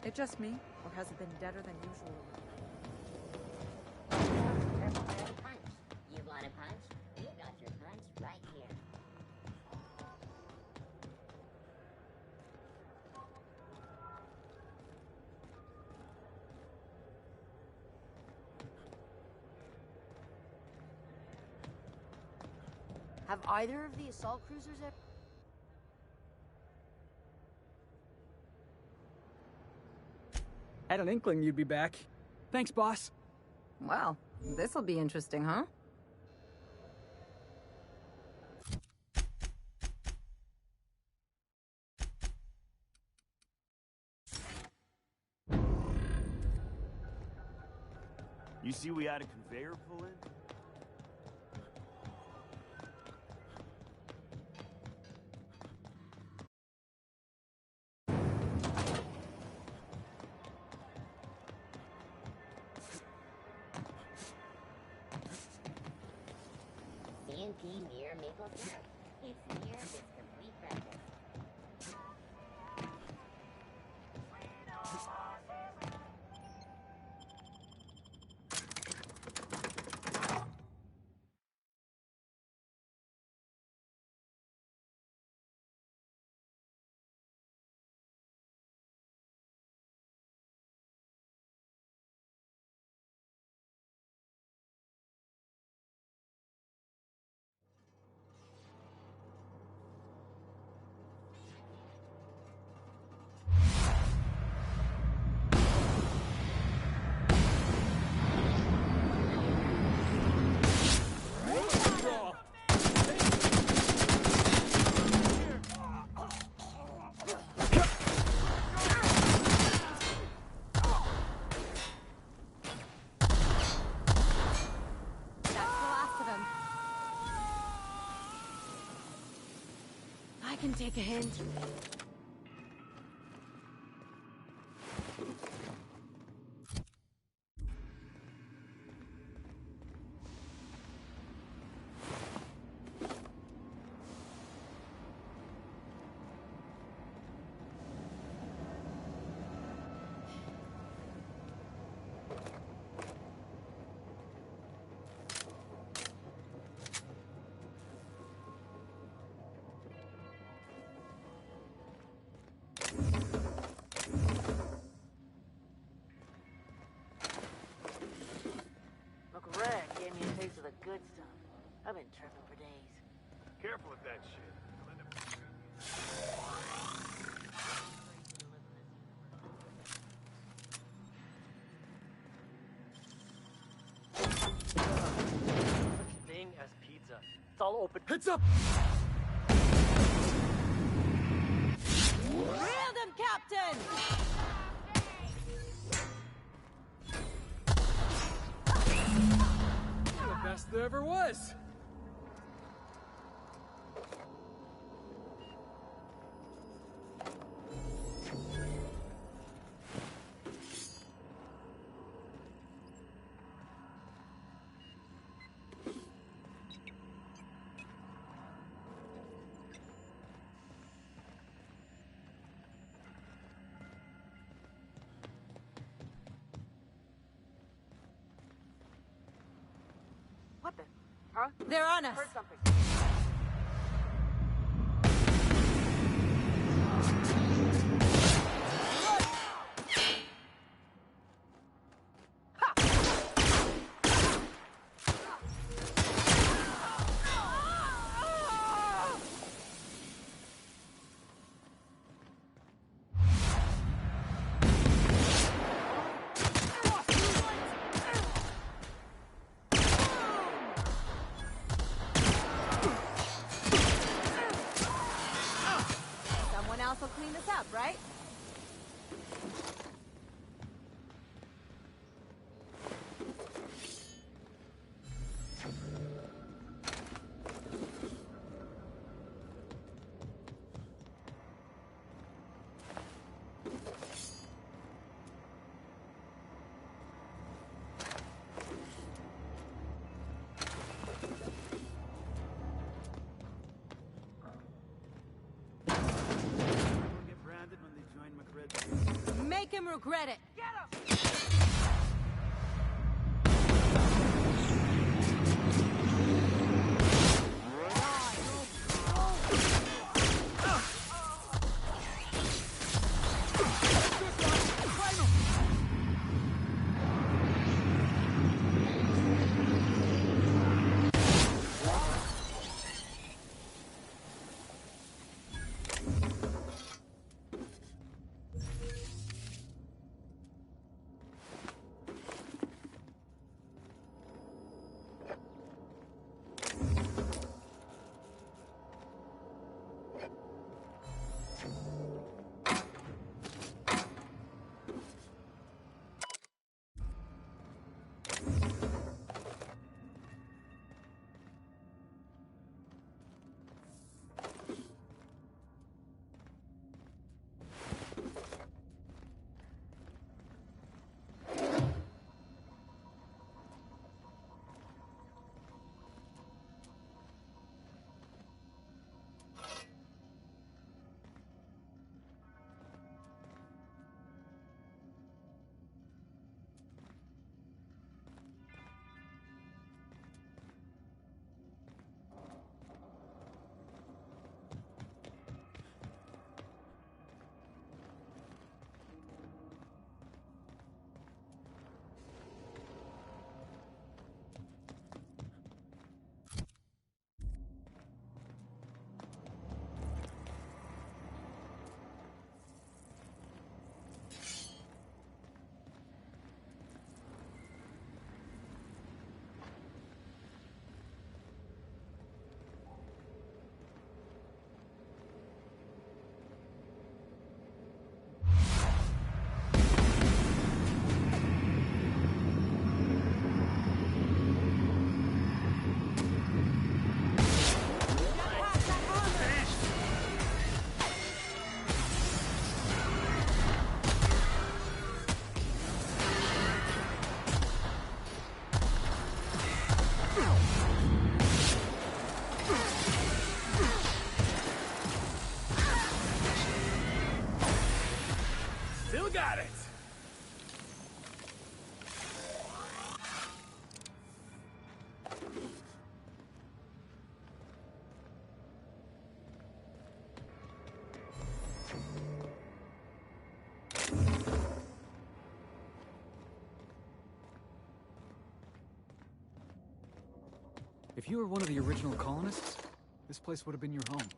It just me, or has it been deader than usual? Punch. You want a punch? You got your punch right here. Have either of the assault cruisers ever... Had an inkling you'd be back. Thanks, boss. Well, this'll be interesting, huh? You see we had a conveyor pull in? CNP near Maple Syrup. It's near its complete practice. I can take a hint. Good stuff. I've been tripping for days. Careful with that shit. It's all open. Heads up! Reel them, Captain! The best there ever was! What the? Huh? They're on us. Heard something. Someone else will clean this up, right? Get branded when they join McRib. Make him regret it. Get him! Still got it. If you were one of the original colonists, this place would have been your home.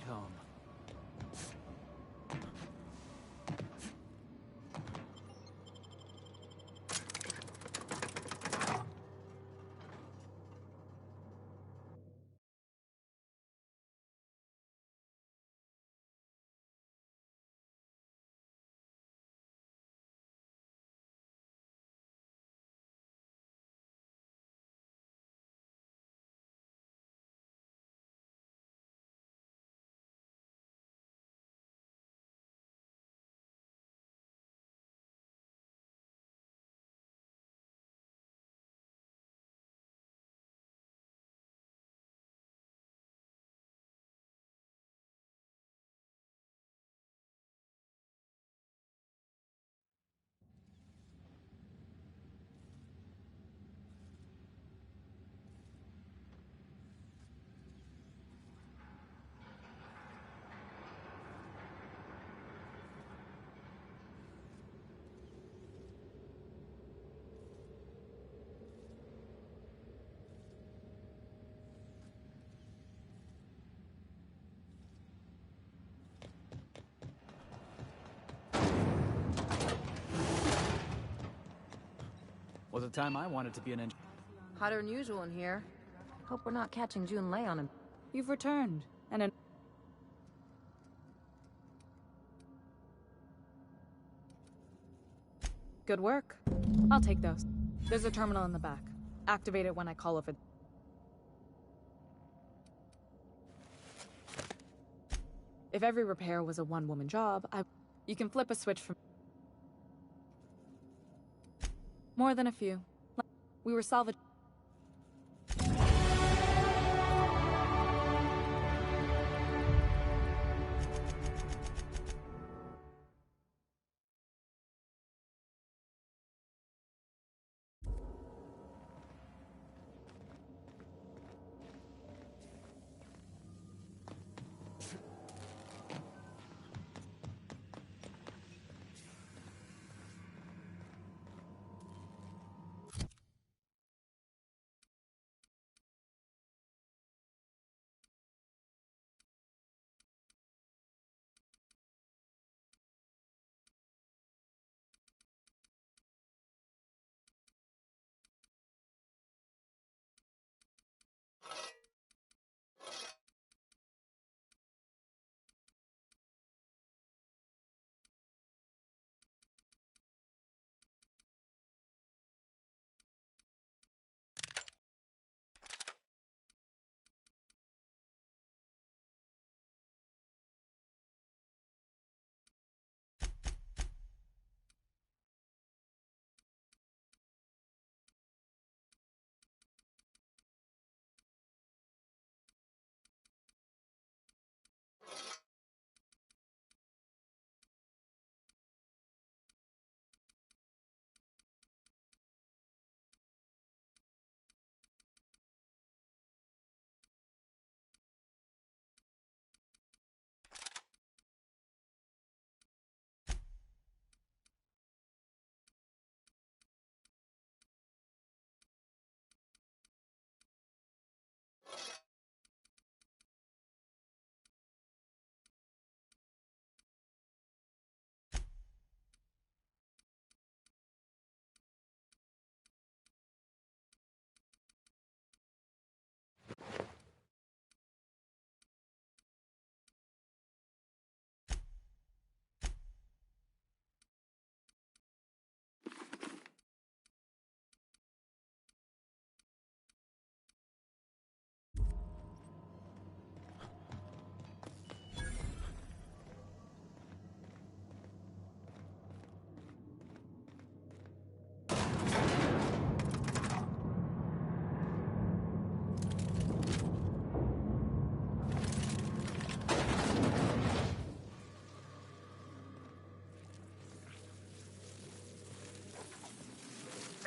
Sweet home. Was a time I wanted to be an engineer. Hotter than usual in here. Hope we're not catching June Lei on him. You've returned, and an... Good work. I'll take those. There's a terminal in the back. Activate it when I call if it... If every repair was a one-woman job, you can flip a switch from... More than a few. We were salvaged...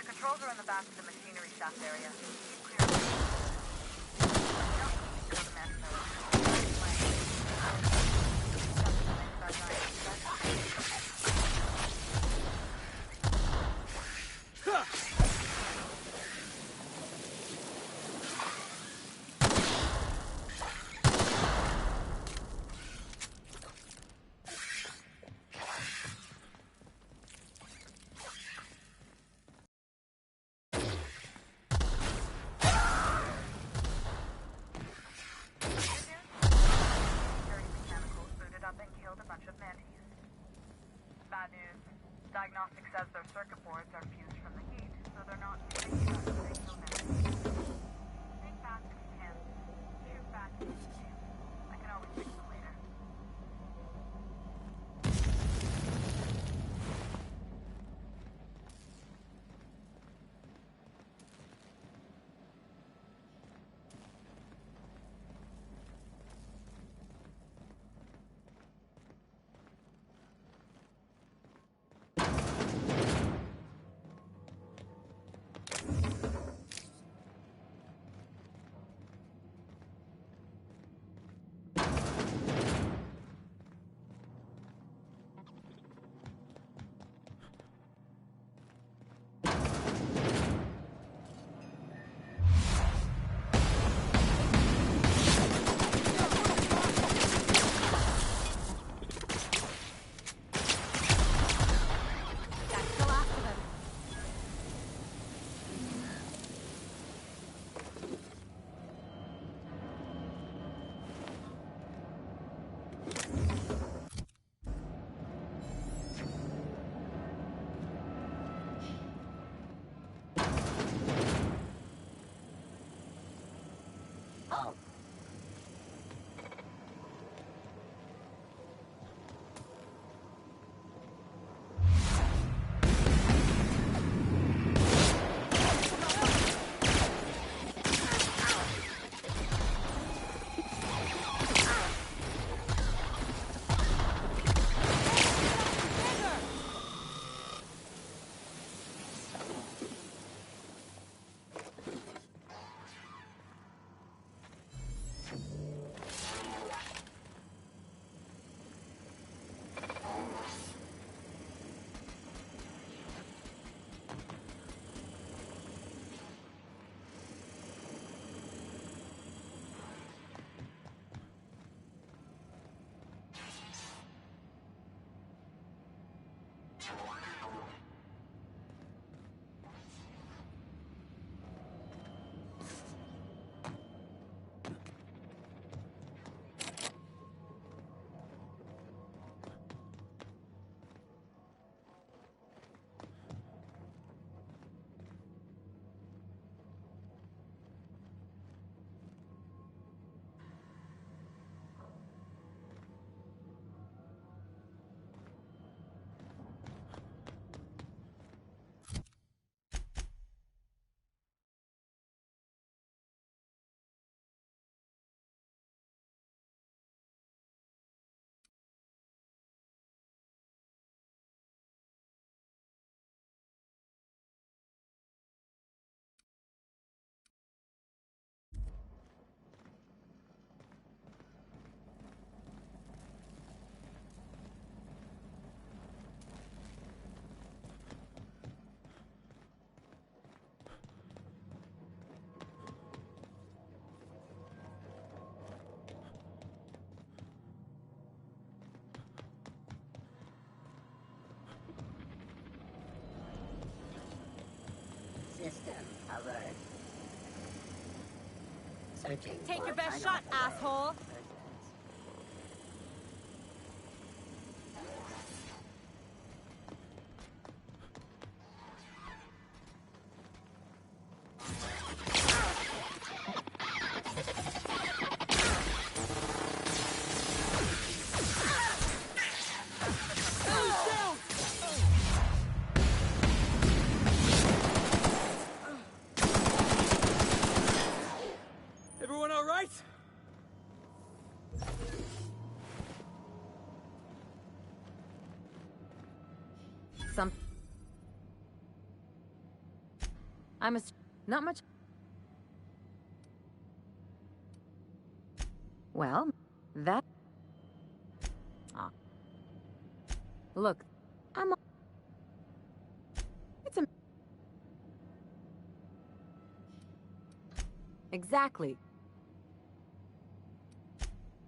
Controls are in the back of the machinery shaft area. bad news. Diagnostic says their circuit boards are fused from the heat, so they're not picking up the signal now. Think back if you can. Shoot back if you can. I can always fix them later. System alert. Searching. Take for your best final shot, asshole! Everyone all right? Not much. Well, that... Ah. Look, it's a... Exactly.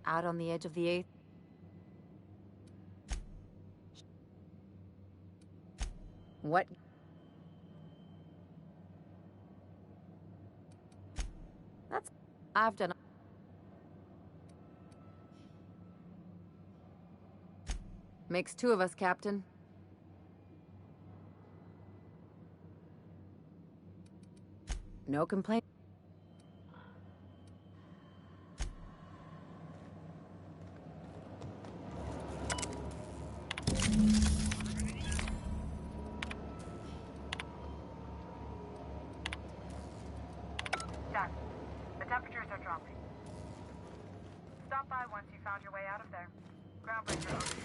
Out on the edge of the 8th. What? That's... I've done... Makes 2 of us, Captain. No complaint. Jack, the temperatures are dropping. Stop by once you found your way out of there. Groundbreaker.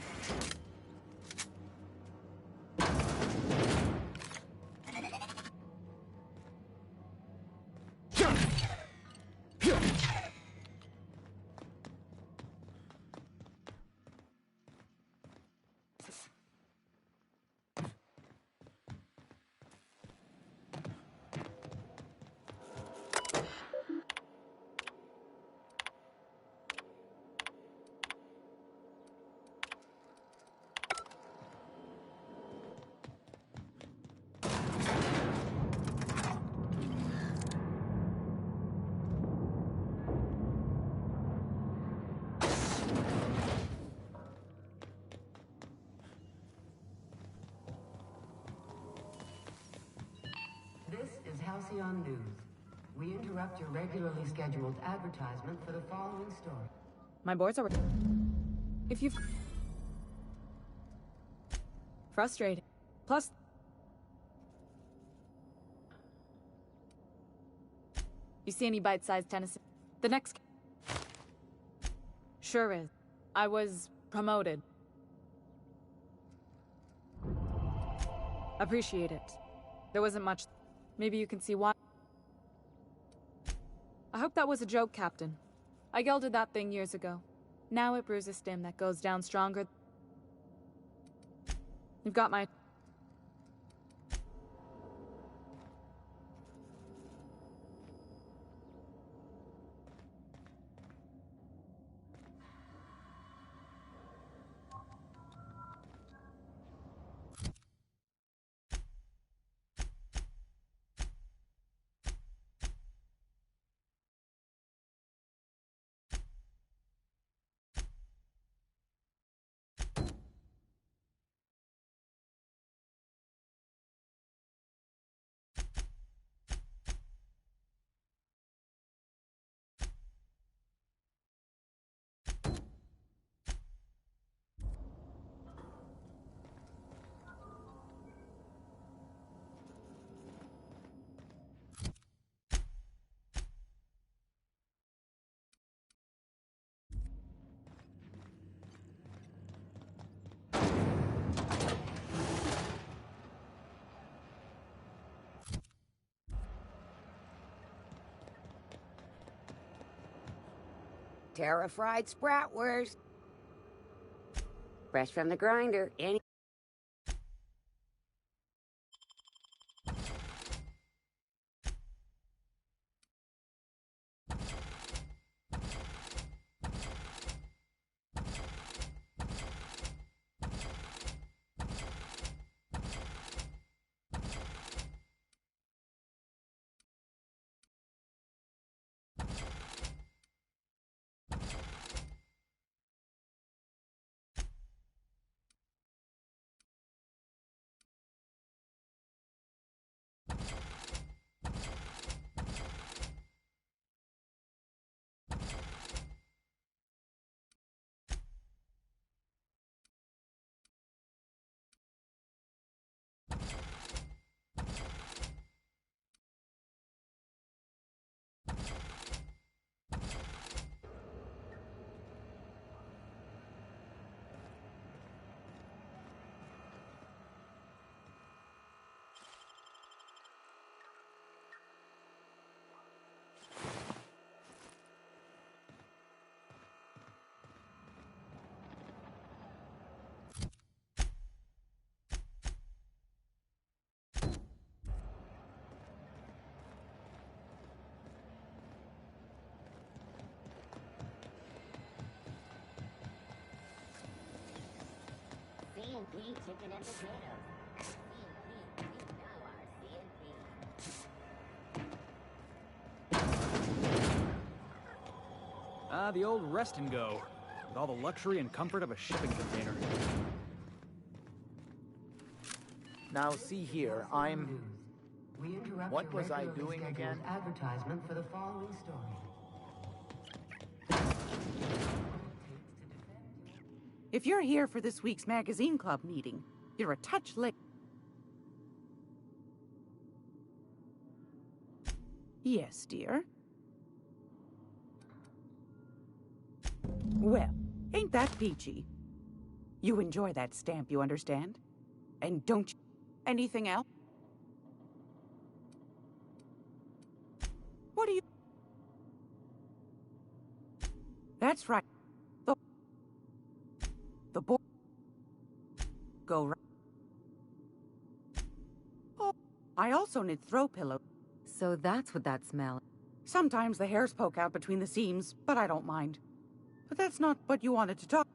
This is Halcyon News. We interrupt your regularly scheduled advertisement for the following story. My boards are... If you've... Frustrating. Plus... You see any bite-sized tennis? The next... Sure is. I was promoted. Appreciate it. There wasn't much... Maybe you can see why. I hope that was a joke, Captain. I gelded that thing years ago. Now it brews a stem that goes down stronger. You've got my... Terra-fried spratwurst. Fresh from the grinder. Any CNP chicken and potatoes. CNP, you know our CNP. Ah, the old rest and go. With all the luxury and comfort of a shipping container. Now see here, I'm... We interrupt What your was I regularly doing scheduled again? advertisement for the following story. If you're here for this week's magazine club meeting, you're a touch late. Yes, dear. Well, ain't that peachy? You enjoy that stamp, you understand? And don't you... Anything else? What do you... That's right. The boy... Go right... Oh, I also knit throw pillows. So that's what that smell... Sometimes the hairs poke out between the seams, but I don't mind. But that's not what you wanted to talk...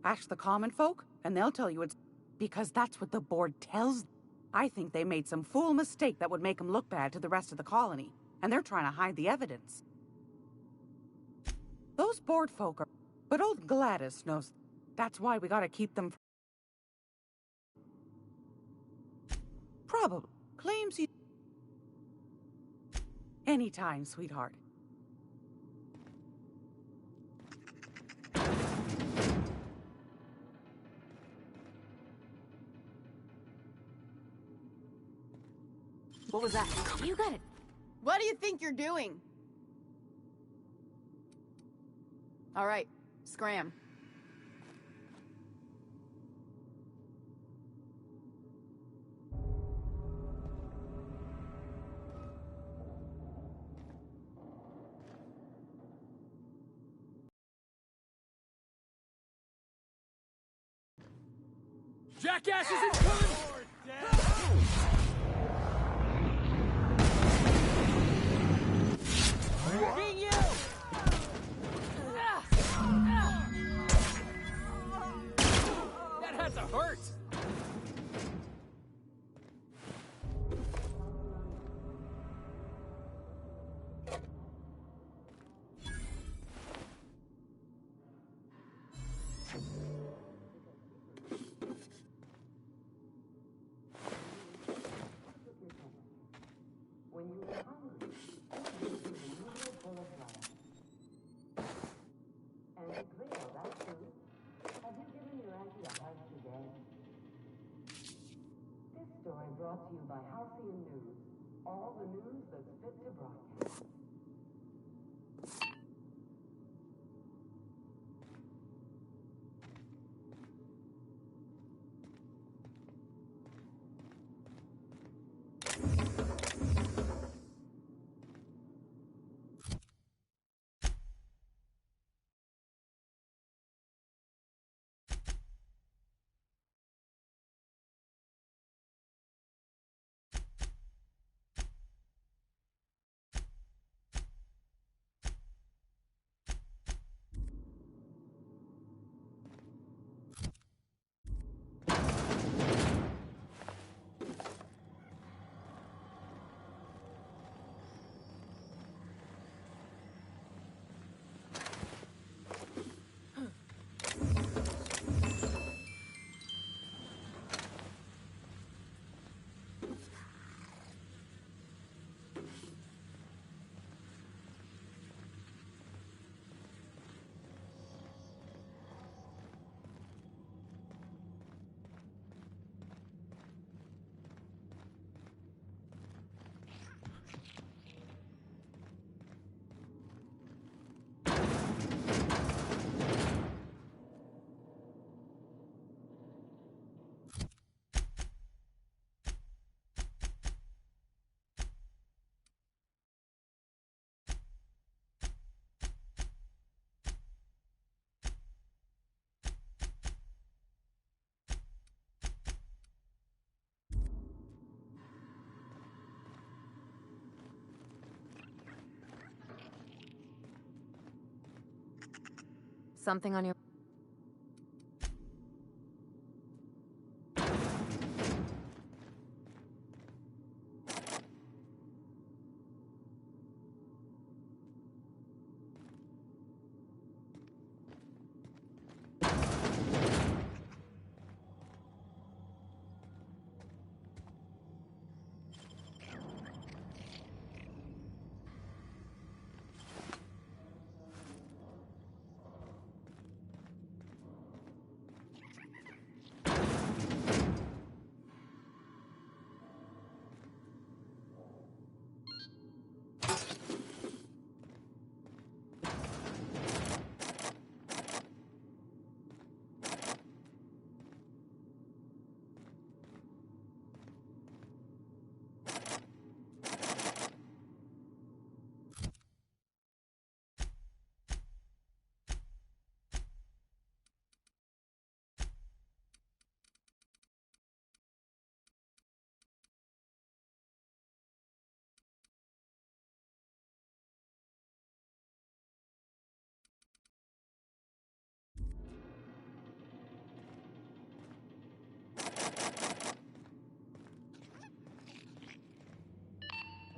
Ask the common folk, and they'll tell you it's... Because that's what the board tells them. I think they made some fool mistake that would make them look bad to the rest of the colony, and they're trying to hide the evidence. Those board folk are... But old Gladys knows. That's why we gotta keep them... Probably. Claims he... Anytime, sweetheart. What was that? You got it. What do you think you're doing? All right, scram. Jackass isn't coming! Being you! That had to hurt! When you are hungry, you can use a noodle full of rice. And to clear that food, have you given your auntie a hug today? This story brought to you by Halcyon News. All the news that's fit to broadcast. Something on your...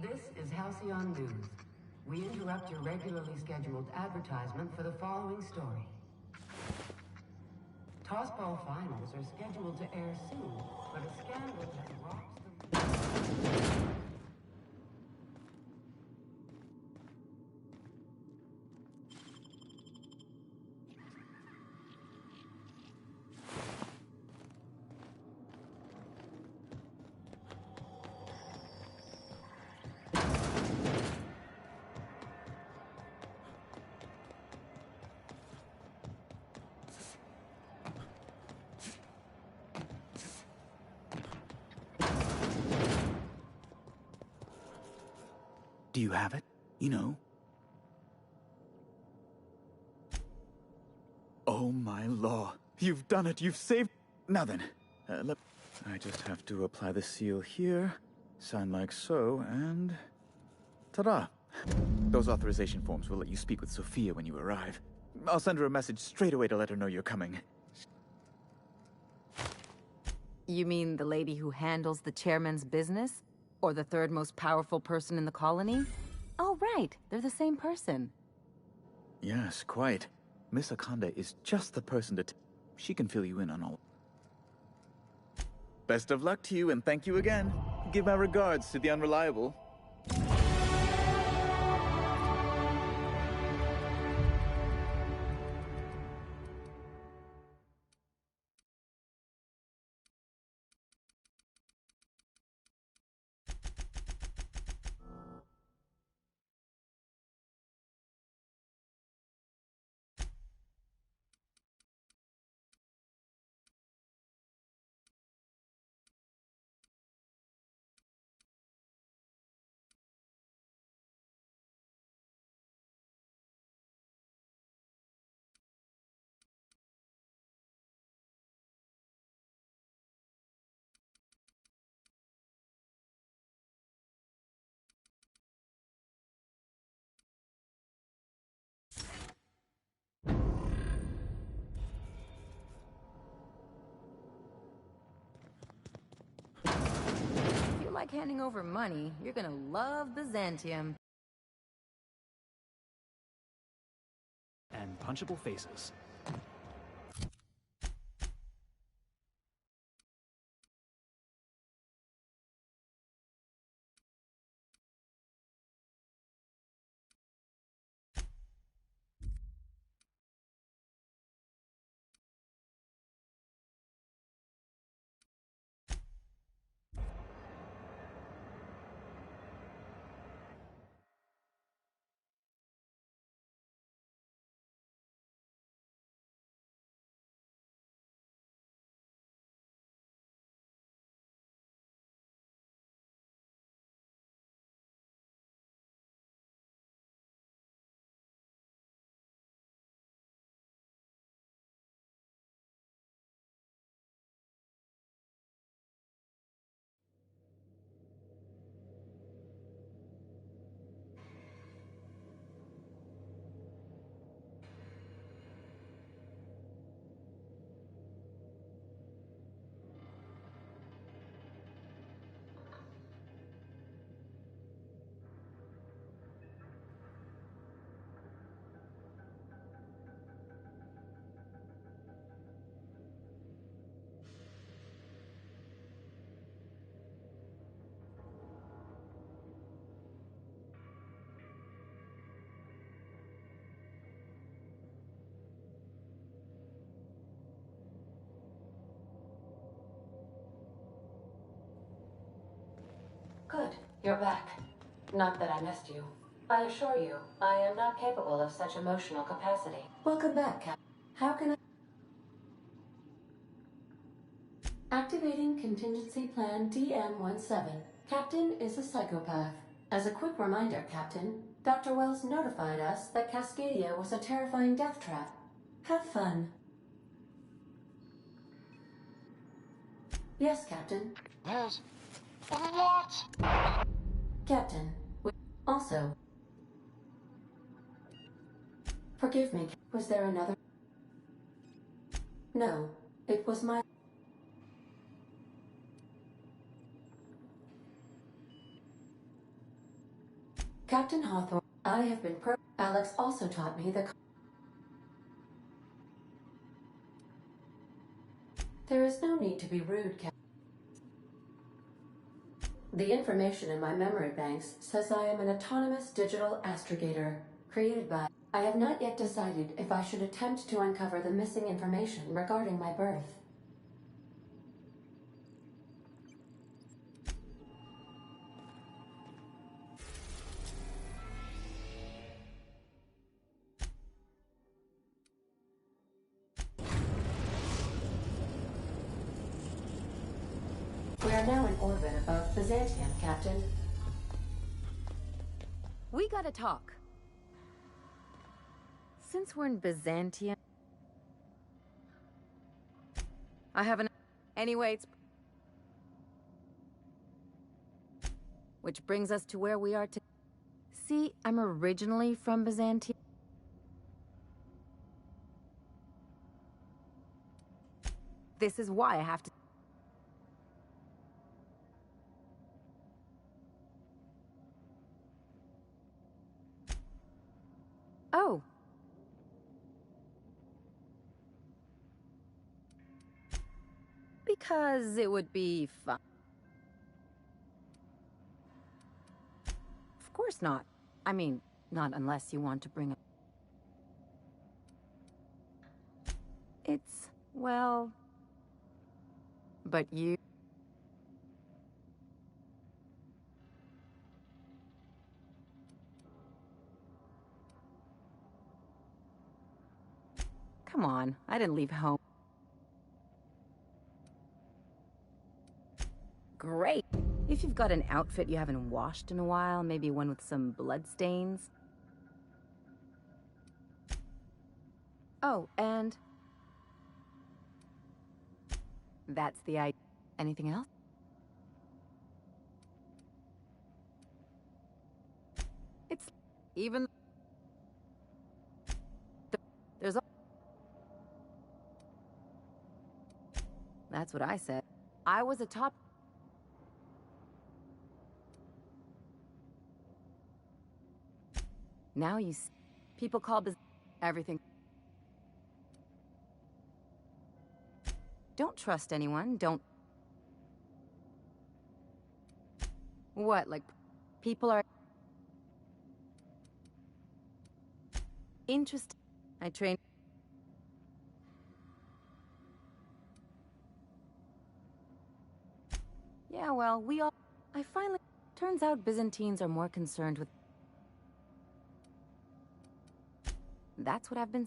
This is Halcyon News. We interrupt your regularly scheduled advertisement for the following story. Tossball finals are scheduled to air soon, but a scandal has rocked the... Do you have it? You know? Oh my law. You've done it. You've saved... Now then, I just have to apply the seal here, sign like so, and... Ta-da! Those authorization forms will let you speak with Sophia when you arrive. I'll send her a message straight away to let her know you're coming. You mean the lady who handles the chairman's business? Or the third most powerful person in the colony? Oh, right. They're the same person. Yes, quite. Miss Akande is just the person to... She can fill you in on all... Best of luck to you, and thank you again. Give my regards to the Unreliable. If you like handing over money, you're gonna love Byzantium. And punchable faces. Good. You're back. Not that I missed you. I assure you, I am not capable of such emotional capacity. Welcome back, Captain. How can I... Activating Contingency Plan DM-17. Captain is a psychopath. As a quick reminder, Captain, Dr. Wells notified us that Cascadia was a terrifying death trap. Have fun. Yes, Captain. There's... What? Captain, also... Forgive me, was there another... No, it was my... Captain Hawthorne, I have been Alex also taught me the... There is no need to be rude, Captain. The information in my memory banks says I am an autonomous digital astrogator, created by... I have not yet decided if I should attempt to uncover the missing information regarding my birth. We are now in orbit above Byzantium, Captain. We gotta talk. Since we're in Byzantium... I haven't... Anyway, it's... Which brings us to where we are to... See, I'm originally from Byzantium. This is why I have to... Oh. Because it would be fun. Of course not. I mean, not unless you want to bring up... It's... well... But you... Come on, I didn't leave home. Great! If you've got an outfit you haven't washed in a while, maybe one with some bloodstains. Oh, and... That's the idea. Anything else? It's... even... There's a... That's what I said. I was a top... Now you see, people call everything. Don't trust anyone, don't... What, like, people are... Interested. I train... Yeah, well, we all... I finally... Turns out Byzantines are more concerned with... That's what I've been...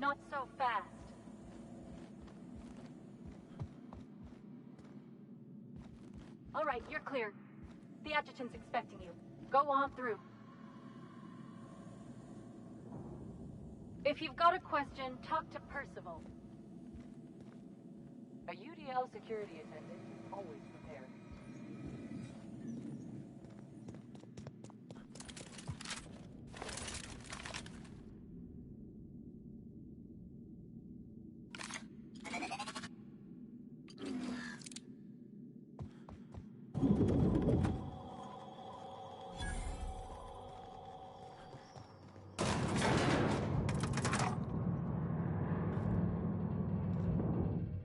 Not so fast. All right, you're clear. The Adjutant's expecting you. Go on through. If you've got a question, talk to Percival. A UDL security attendant is always prepared.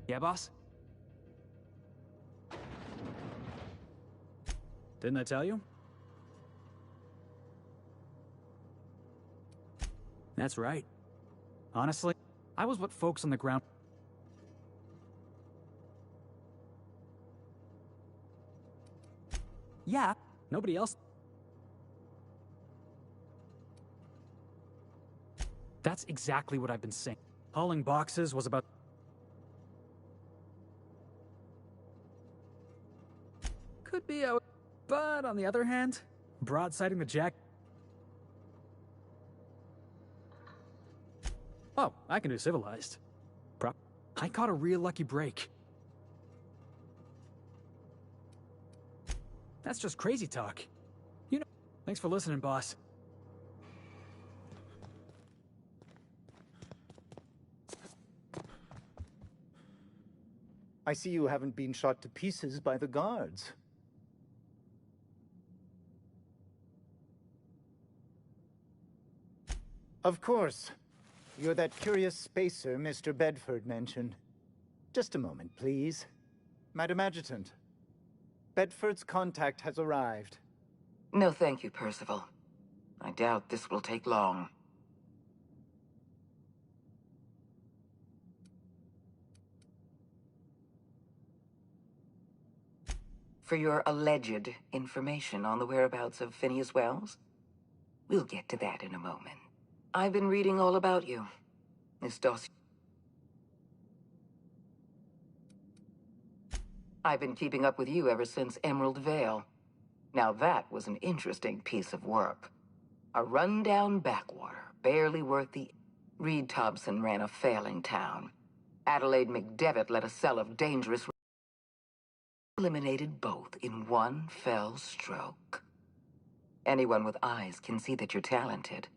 Yeah, boss? Didn't I tell you? That's right. Honestly, I was what folks on the ground... Yeah, nobody else... That's exactly what I've been saying. Hauling boxes was about... Could be a... But on the other hand, broadsiding the jack... Oh, I can do civilized. I caught a real lucky break. That's just crazy talk. You know... Thanks for listening, boss. I see you haven't been shot to pieces by the guards. Of course. You're that curious spacer Mr. Bedford mentioned. Just a moment, please. Madam Adjutant, Bedford's contact has arrived. No, thank you, Percival. I doubt this will take long. For your alleged information on the whereabouts of Phineas Wells? We'll get to that in a moment. I've been reading all about you. This dossier... I've been keeping up with you ever since Emerald Vale. Now that was an interesting piece of work. A rundown backwater, barely worth the... Reed Thompson ran a failing town. Adelaide McDevitt led a cell of dangerous... Eliminated both in one fell stroke. Anyone with eyes can see that you're talented.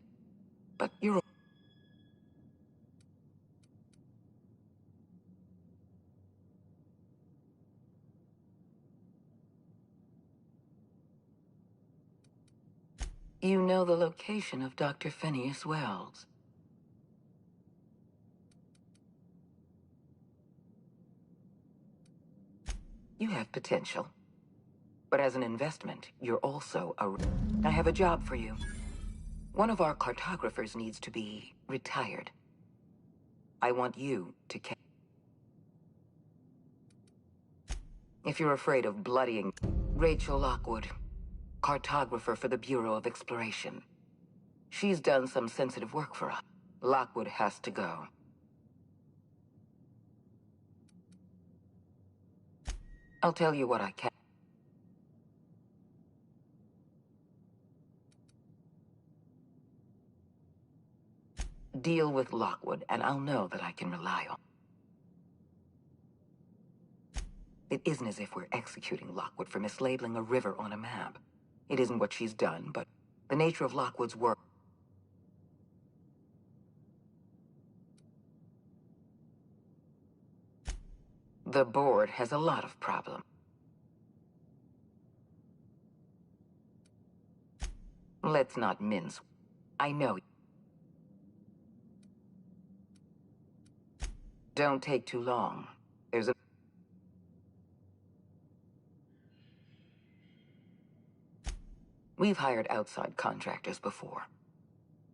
But you're... You know the location of Dr. Phineas Wells. You have potential. But as an investment, you're also a... I have a job for you. One of our cartographers needs to be retired. I want you to... If you're afraid of bloodying... Rachel Lockwood, cartographer for the Bureau of Exploration. She's done some sensitive work for us. Lockwood has to go. I'll tell you what I can. Deal with Lockwood, and I'll know that I can rely on. It isn't as if we're executing Lockwood for mislabeling a river on a map. It isn't what she's done, but the nature of Lockwood's work... The board has a lot of problems. Let's not mince. I know. Don't take too long. There's a... We've hired outside contractors before.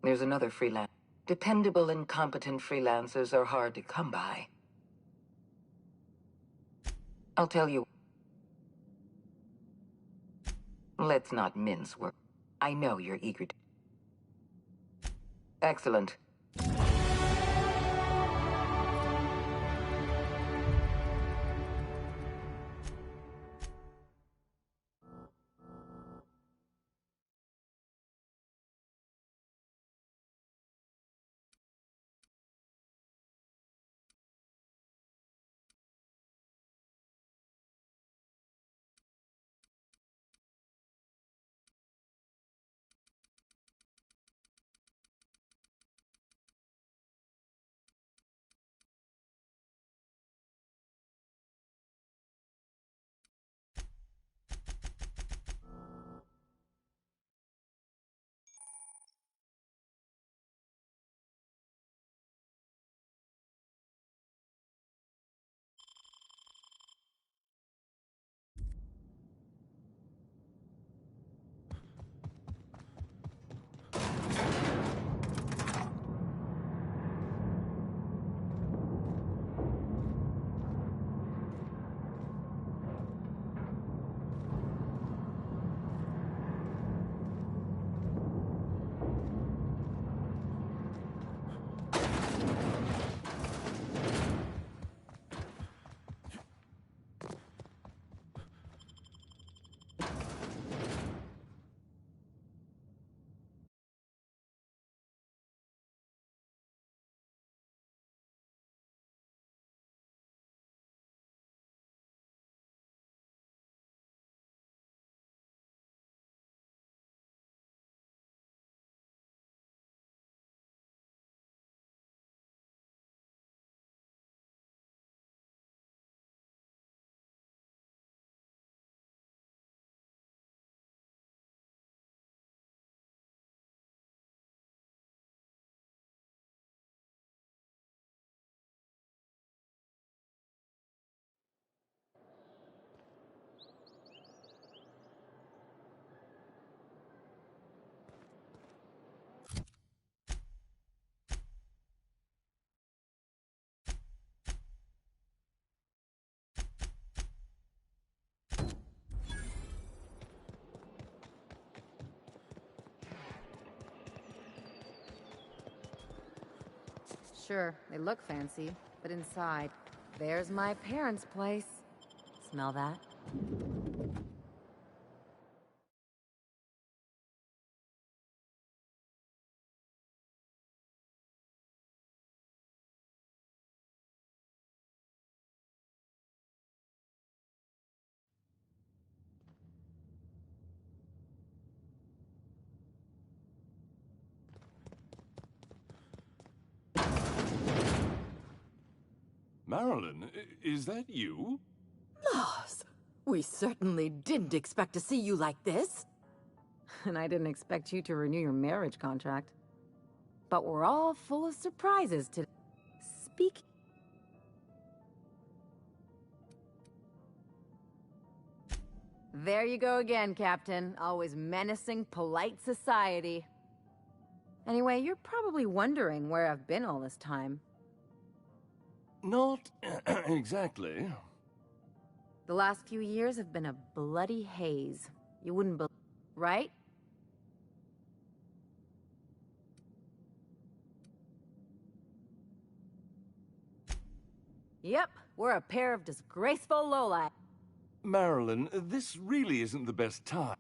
There's another freelance. Dependable and competent freelancers are hard to come by. I'll tell you. Let's not mince work. I know you're eager to... Excellent. Sure, they look fancy, but inside, there's my parents' place. Smell that? Marilyn, is that you? Laws, we certainly didn't expect to see you like this. And I didn't expect you to renew your marriage contract. But we're all full of surprises today. Speak. There you go again, Captain. Always menacing polite society. Anyway, you're probably wondering where I've been all this time. Not exactly. The last few years have been a bloody haze. You wouldn't believe, right? Yep, we're a pair of disgraceful lowlife. Marilyn, this really isn't the best time.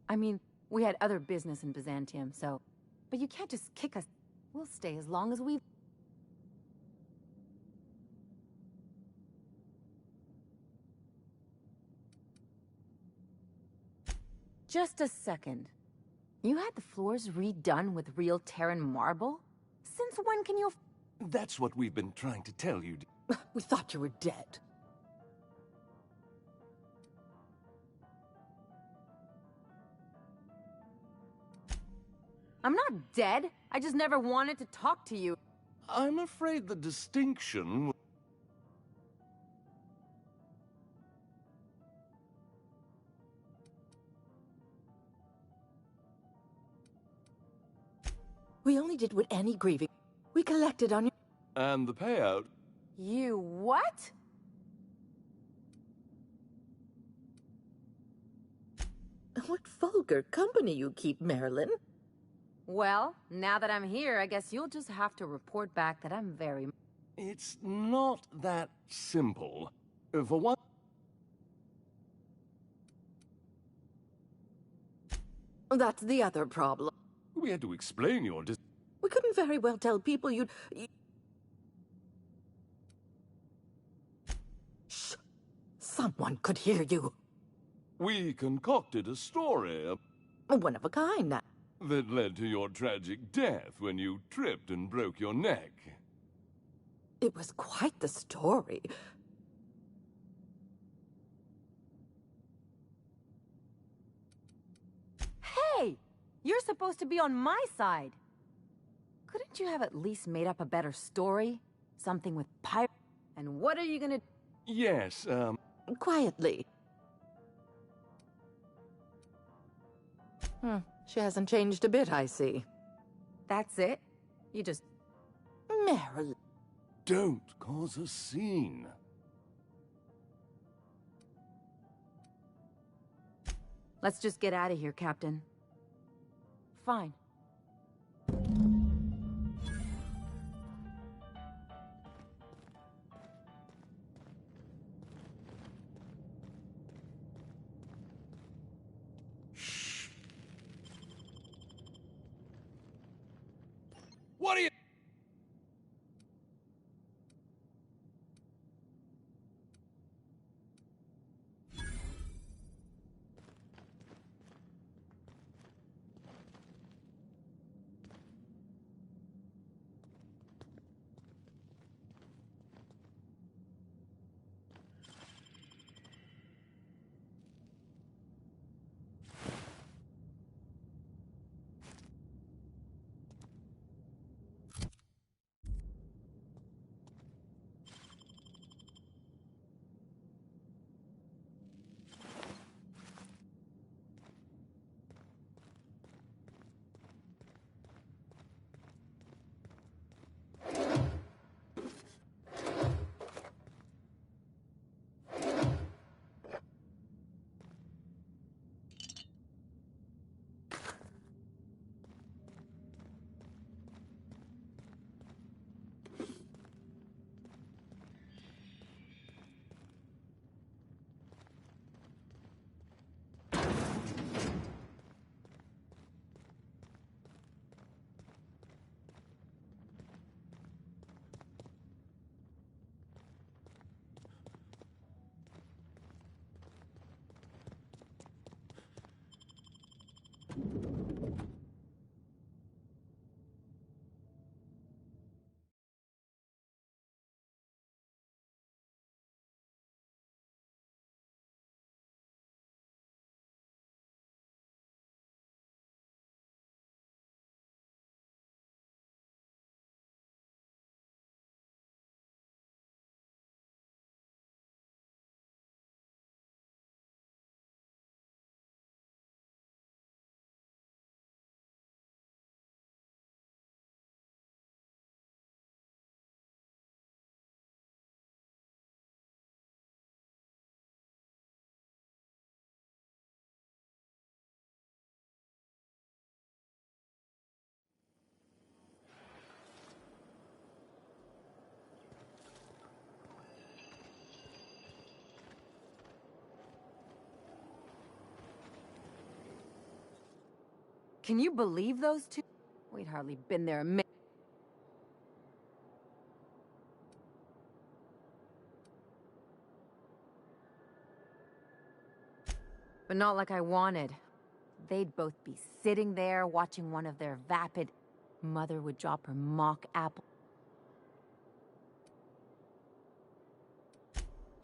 I mean, we had other business in Byzantium, so... But you can't just kick us. We'll stay as long as we... Just a second. You had the floors redone with real Terran marble? Since when can you... That's what we've been trying to tell you. We thought you were dead. I'm not dead. I just never wanted to talk to you. I'm afraid the distinction... We only did what any grieving. We collected on your... And the payout... You what? What vulgar company you keep, Marilyn. Well, now that I'm here, I guess you'll just have to report back that I'm very... It's not that simple. For one... That's the other problem. We had to explain your... We couldn't very well tell people you'd... Shh! Someone could hear you. We concocted a story... One of a kind. That led to your tragic death when you tripped and broke your neck. It was quite the story. Hey! You're supposed to be on my side. Couldn't you have at least made up a better story? Something with pirates? And what are you gonna... Yes, Quietly. She hasn't changed a bit, I see. That's it? You just... Marilyn. Don't cause a scene. Let's just get out of here, Captain. Fine. What are you... Can you believe those two? We'd hardly been there a minute. But not like I wanted. They'd both be sitting there watching one of their vapid... Mother would drop her mock apple.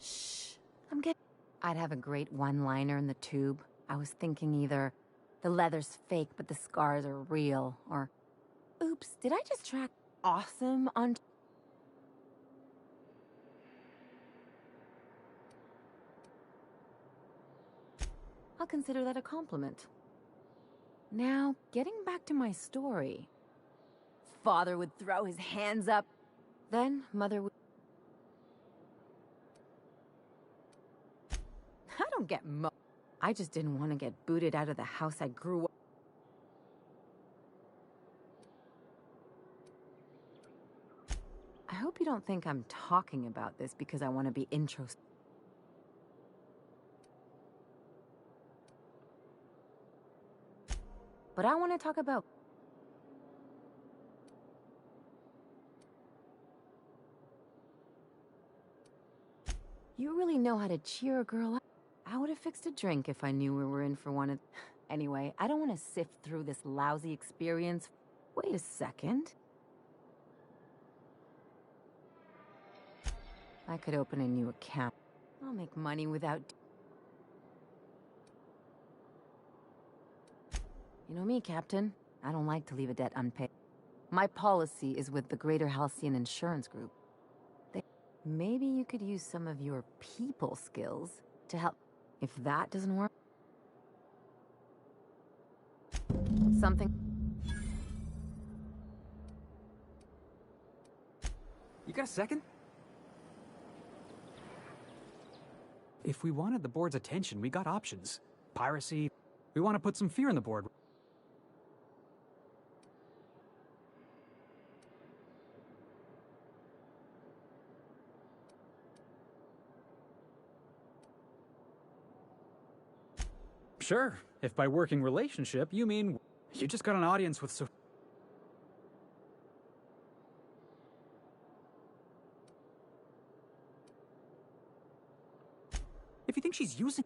Shh. I'm getting... I'd have a great one-liner in the tube. I was thinking either... The leather's fake, but the scars are real. Or, oops, did I just track awesome on... I'll consider that a compliment. Now, getting back to my story. Father would throw his hands up. Then, Mother would... I don't get I just didn't want to get booted out of the house I grew up. I hope you don't think I'm talking about this because I want to be introspective. But I want to talk about... You really know how to cheer a girl up. I would have fixed a drink if I knew we were in for one of... Anyway, I don't want to sift through this lousy experience. Wait a second. I could open a new account. I'll make money without... You know me, Captain. I don't like to leave a debt unpaid. My policy is with the Greater Halcyon Insurance Group. Maybe you could use some of your people skills to help. If that doesn't work... Something... You got a second? If we wanted the board's attention, we got options. Piracy. We want to put some fear in the board. Sure, if by working relationship, you mean you just got an audience with so... If you think she's using...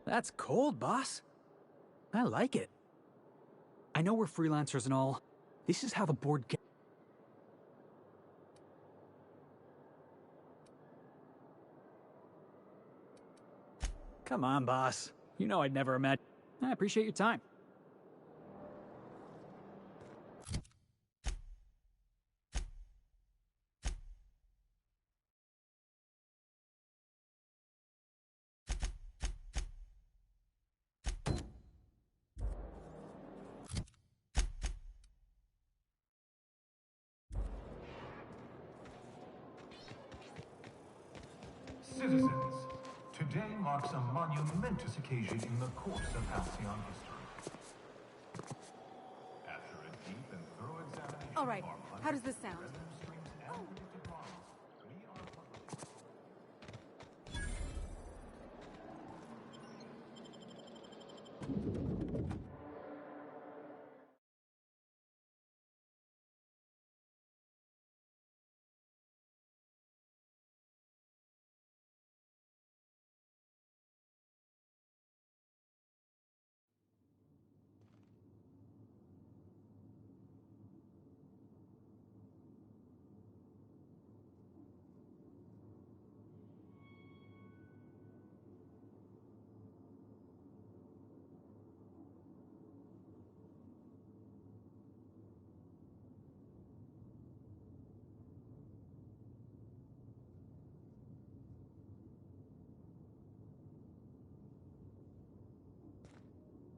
That's cold, boss. I like it. I know we're freelancers and all. This is how the board gets... Come on, boss. You know I'd never imagine... I appreciate your time. Citizens, today marks a monumentous occasion in the course of Halcyon history. After a deep and thorough examination... All right, how does this sound?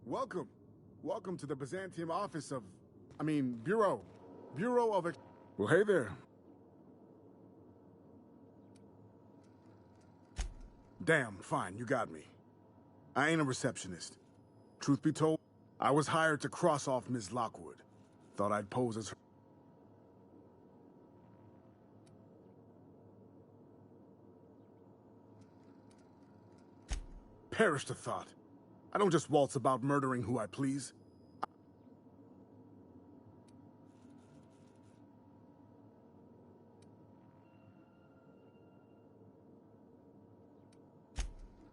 Welcome. Welcome to the Byzantium office of... Bureau. Bureau of... Well, hey there. Damn, fine, you got me. I ain't a receptionist. Truth be told, I was hired to cross off Ms. Lockwood. Thought I'd pose as her... Perish the thought. I don't just waltz about murdering who I please.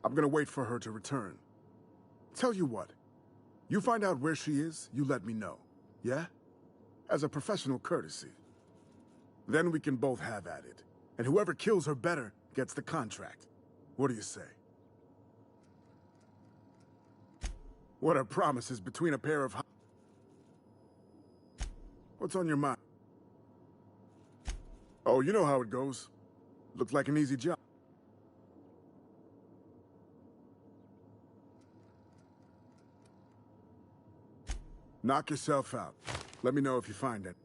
I'm gonna wait for her to return. Tell you what, you find out where she is, you let me know, yeah? As a professional courtesy. Then we can both have at it, and whoever kills her better gets the contract. What do you say? What are promises between a pair of... What's on your mind? Oh, you know how it goes. Looks like an easy job. Knock yourself out. Let me know if you find it.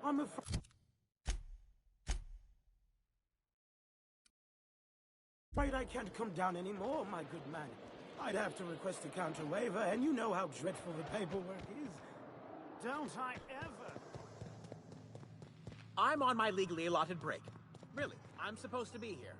I'm afraid I can't come down anymore, my good man. I'd have to request a counter waiver, and you know how dreadful the paperwork is. Don't I ever? I'm on my legally allotted break. Really, I'm supposed to be here.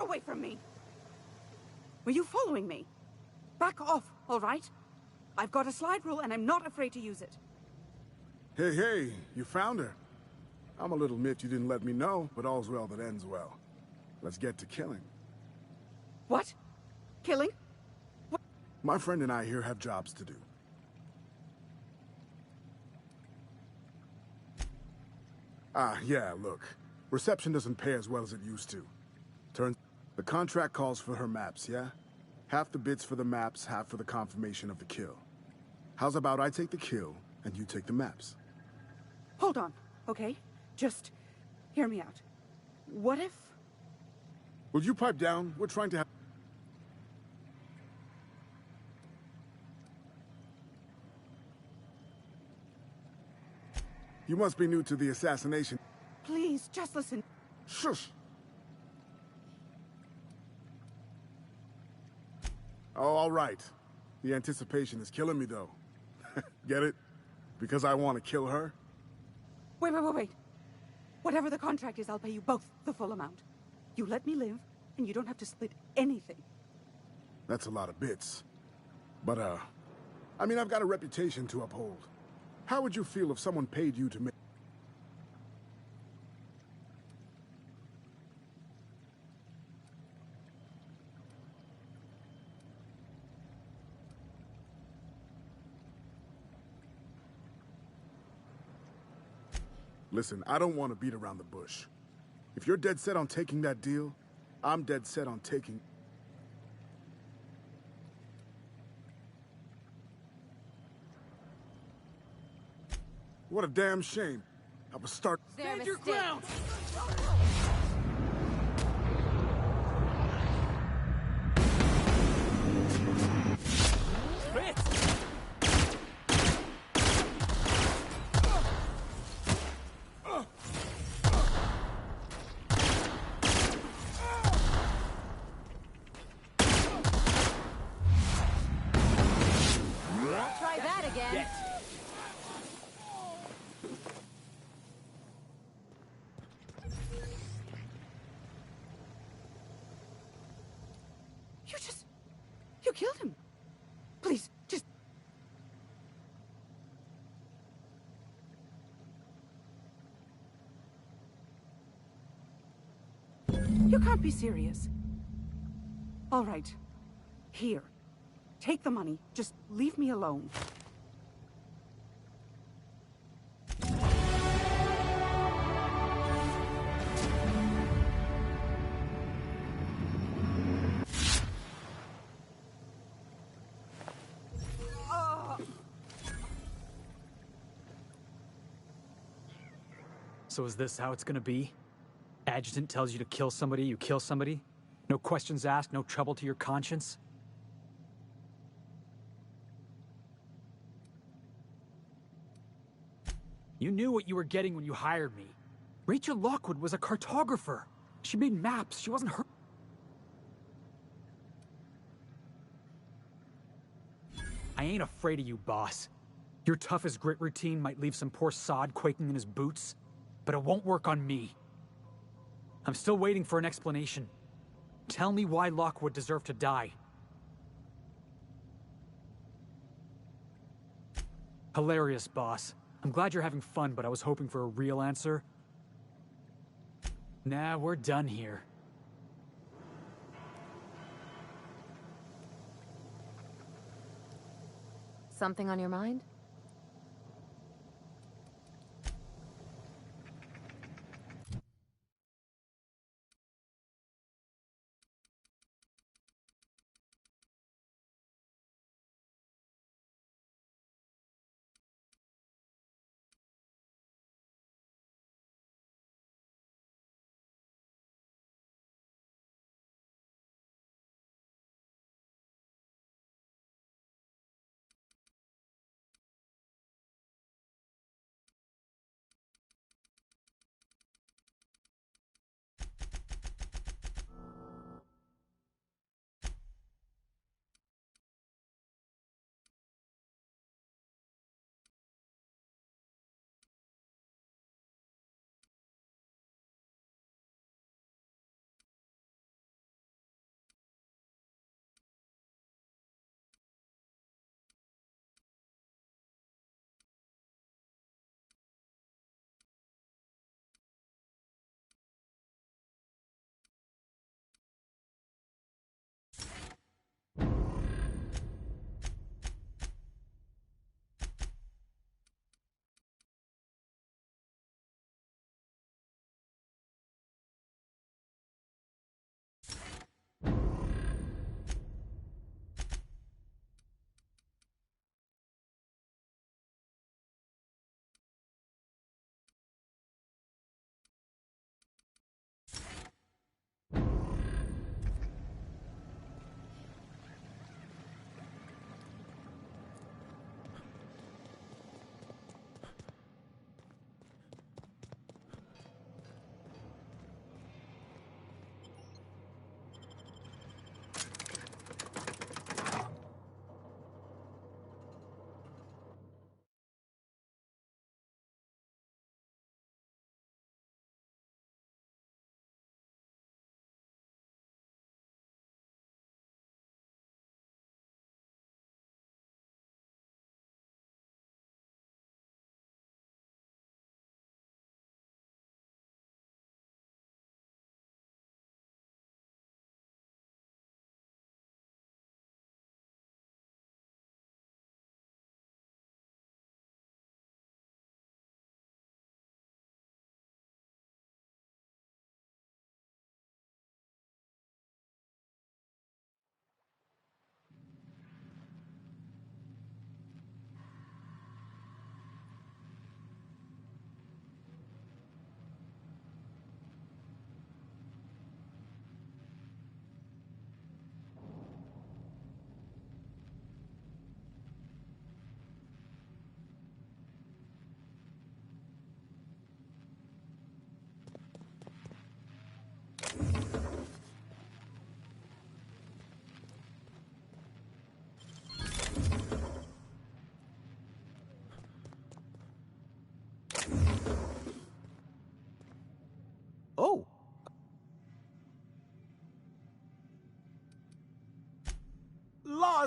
away from me! Were you following me? Back off, all right? I've got a slide rule and I'm not afraid to use it. Hey, you found her. I'm a little miffed you didn't let me know, but all's well that ends well. Let's get to killing. What? Killing? What? My friend and I here have jobs to do. Yeah, look. Reception doesn't pay as well as it used to. The contract calls for her maps, yeah? Half the bits for the maps, half for the confirmation of the kill. How's about I take the kill, and you take the maps? Hold on, okay? Just hear me out. What if... Will you pipe down? We're trying to have... You must be new to the assassination. Please, just listen. Shush! Oh, all right. The anticipation is killing me, though. Get it? Because I want to kill her? Wait. Whatever the contract is, I'll pay you both the full amount. You let me live, and you don't have to split anything. That's a lot of bits. But, I mean, I've got a reputation to uphold. How would you feel if someone paid you to make... Listen, I don't want to beat around the bush. If you're dead set on taking that deal, I'm dead set on taking... What a damn shame. I was start... Stand your ground! Try that again. You killed him. Please, just... You can't be serious. All right. Here. Take the money. Just leave me alone. So is this how it's gonna be? Adjutant tells you to kill somebody, you kill somebody? No questions asked, no trouble to your conscience? You knew what you were getting when you hired me. Rachel Lockwood was a cartographer. She made maps, she wasn't hurt. I ain't afraid of you, boss. Your tough as grit routine might leave some poor sod quaking in his boots, but it won't work on me. I'm still waiting for an explanation. Tell me why Lockwood deserved to die. Hilarious, boss. I'm glad you're having fun, but I was hoping for a real answer. Nah, we're done here. Something on your mind?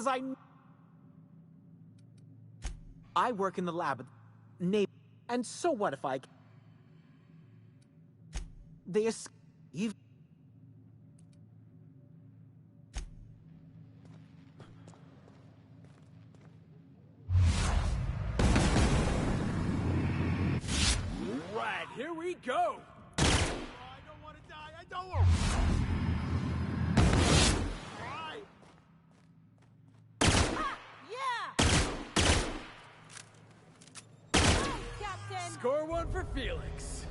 because I work in the lab at Navy, and so what if I... They escape... Right, here we go! I don't want to die, I don't want... Score one for Felix.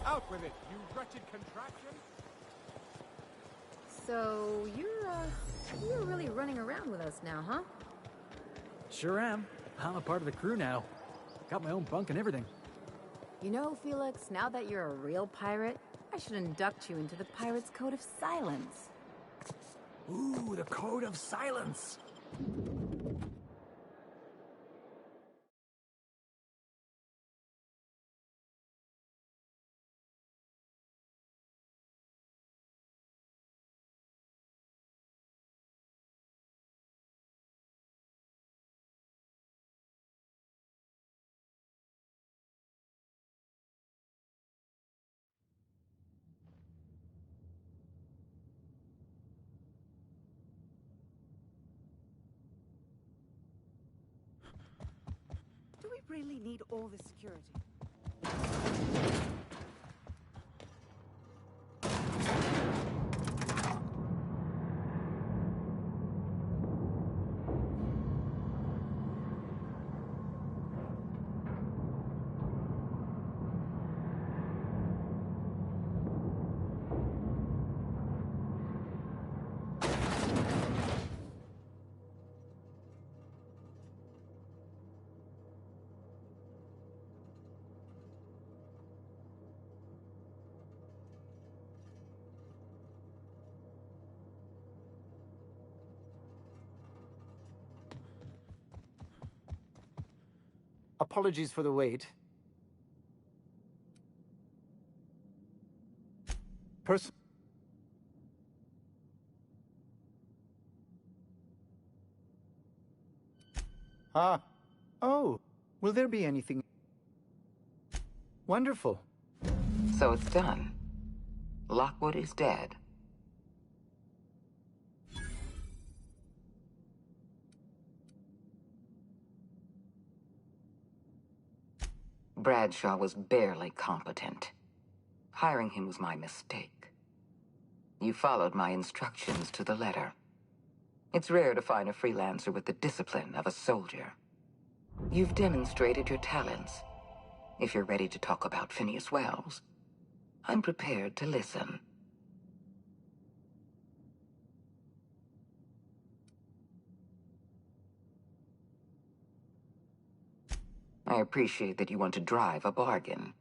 Out with it, you wretched contraption! So, you're really running around with us now, huh? Sure am. I'm a part of the crew now. Got my own bunk and everything. You know, Felix, now that you're a real pirate, I should induct you into the Pirate's Code of Silence. Ooh, the Code of Silence. Do we really need all this security? Apologies for the wait. Ah. Oh. Will there be anything? Wonderful. So it's done. Lockwood is dead. Bradshaw was barely competent. Hiring him was my mistake. You followed my instructions to the letter. It's rare to find a freelancer with the discipline of a soldier. You've demonstrated your talents. If you're ready to talk about Phineas Wells, I'm prepared to listen. I appreciate that you want to drive a bargain.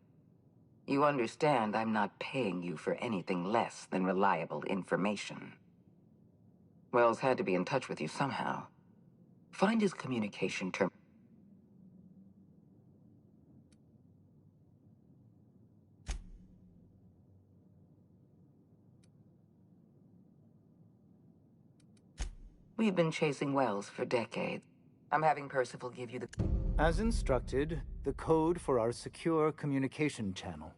You understand I'm not paying you for anything less than reliable information. Wells had to be in touch with you somehow. Find his communication term. We've been chasing Wells for decades. I'm having Percival give you the... As instructed, the code for our secure communication channel.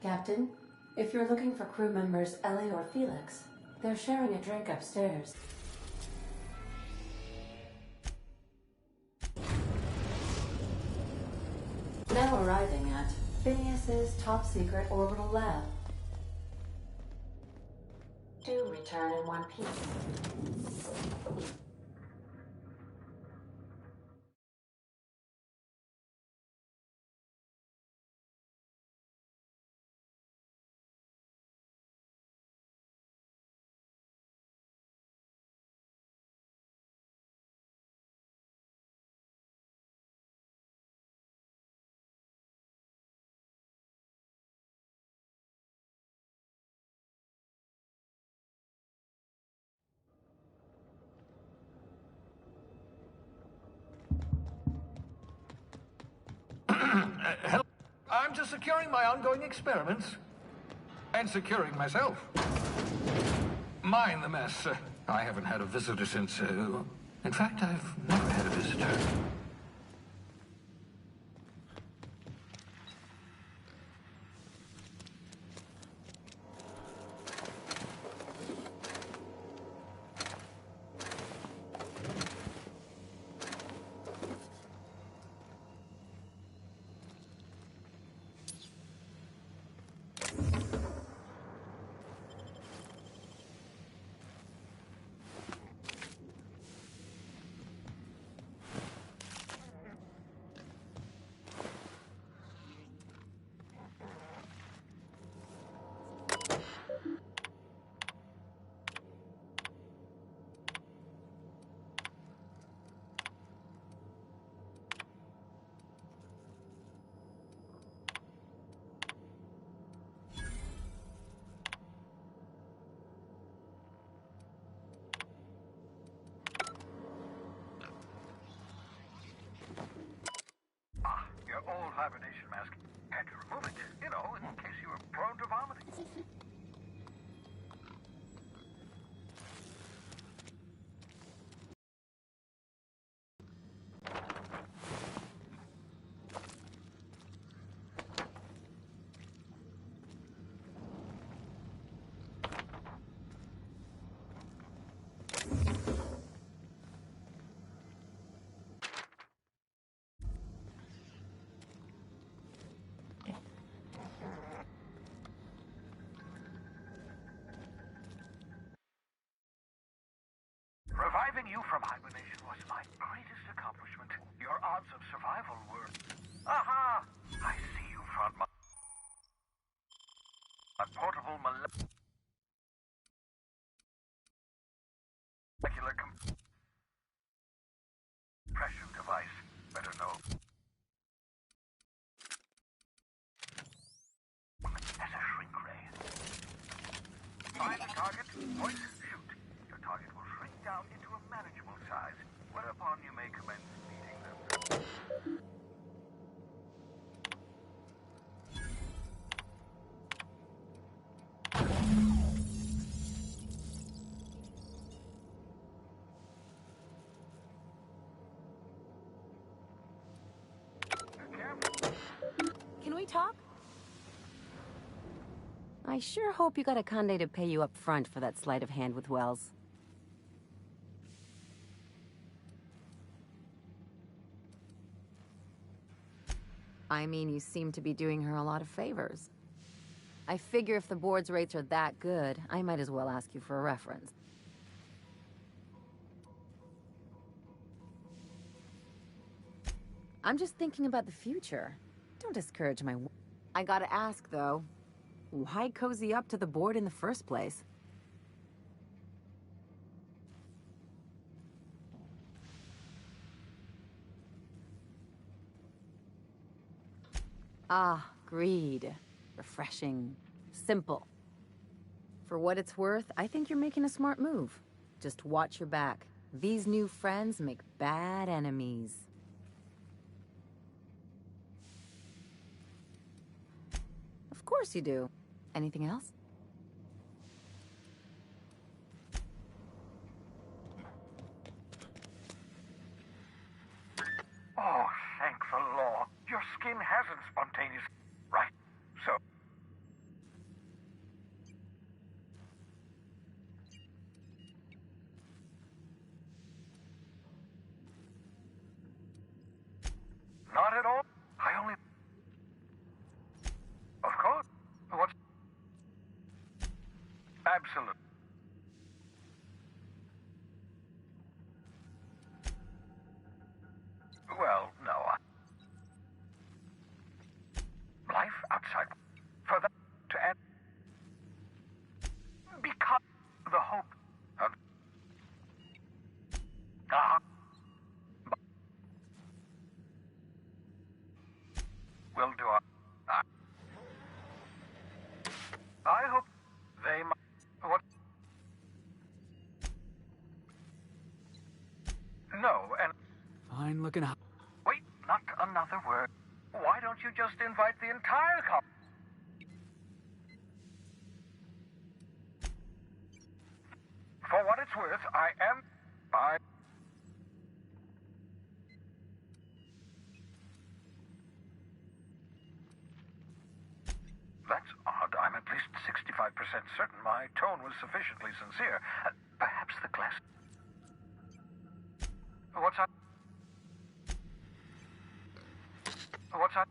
Captain, if you're looking for crew members Ellie or Felix, they're sharing a drink upstairs. Now arriving at Phineas's top-secret orbital lab. Do return in one piece. Hello. I'm just securing my ongoing experiments. And securing myself. Mind the mess. I haven't had a visitor since... in fact, I've never had a visitor. Old hibernation mask. Had to remove it, you know, in case you were prone to vomiting. Reviving you from hibernation was my greatest accomplishment. Your odds of survival were... Aha! I see you found a portable molecular compression device. Better known as a shrink ray. Find the target, point, shoot. Your target will shrink down into a manageable size, whereupon you may commence feeding them. Can we talk? I sure hope you got Akande to pay you up front for that sleight of hand with Wells. I mean, you seem to be doing her a lot of favors. I figure if the board's rates are that good, I might as well ask you for a reference. I'm just thinking about the future. Don't discourage my... I gotta ask, though. Why cozy up to the board in the first place? Ah, greed. Refreshing. Simple. For what it's worth, I think you're making a smart move. Just watch your back. These new friends make bad enemies. Of course you do. Anything else? Oh, thank the law. Your skin hasn't spontaneous, right? So, Absolutely. Well, no. Life outside. For that to end. Because the hope of. We'll do our. I hope they might. What? No, and. Fine looking out. Wait, not another word. Why don't you just invite the entire company? For what it's worth, I That's odd. I'm at least 65% certain my tone was sufficiently sincere. Perhaps the class. What's up? What's up?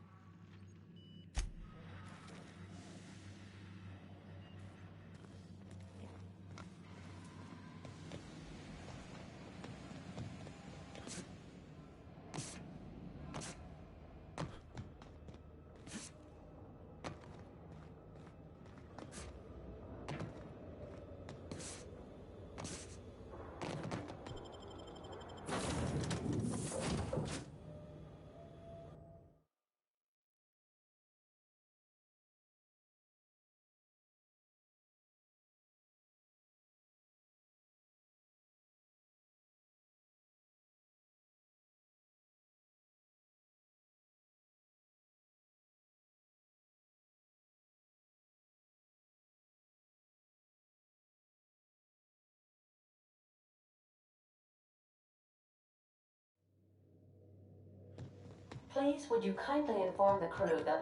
Please, would you kindly inform the crew that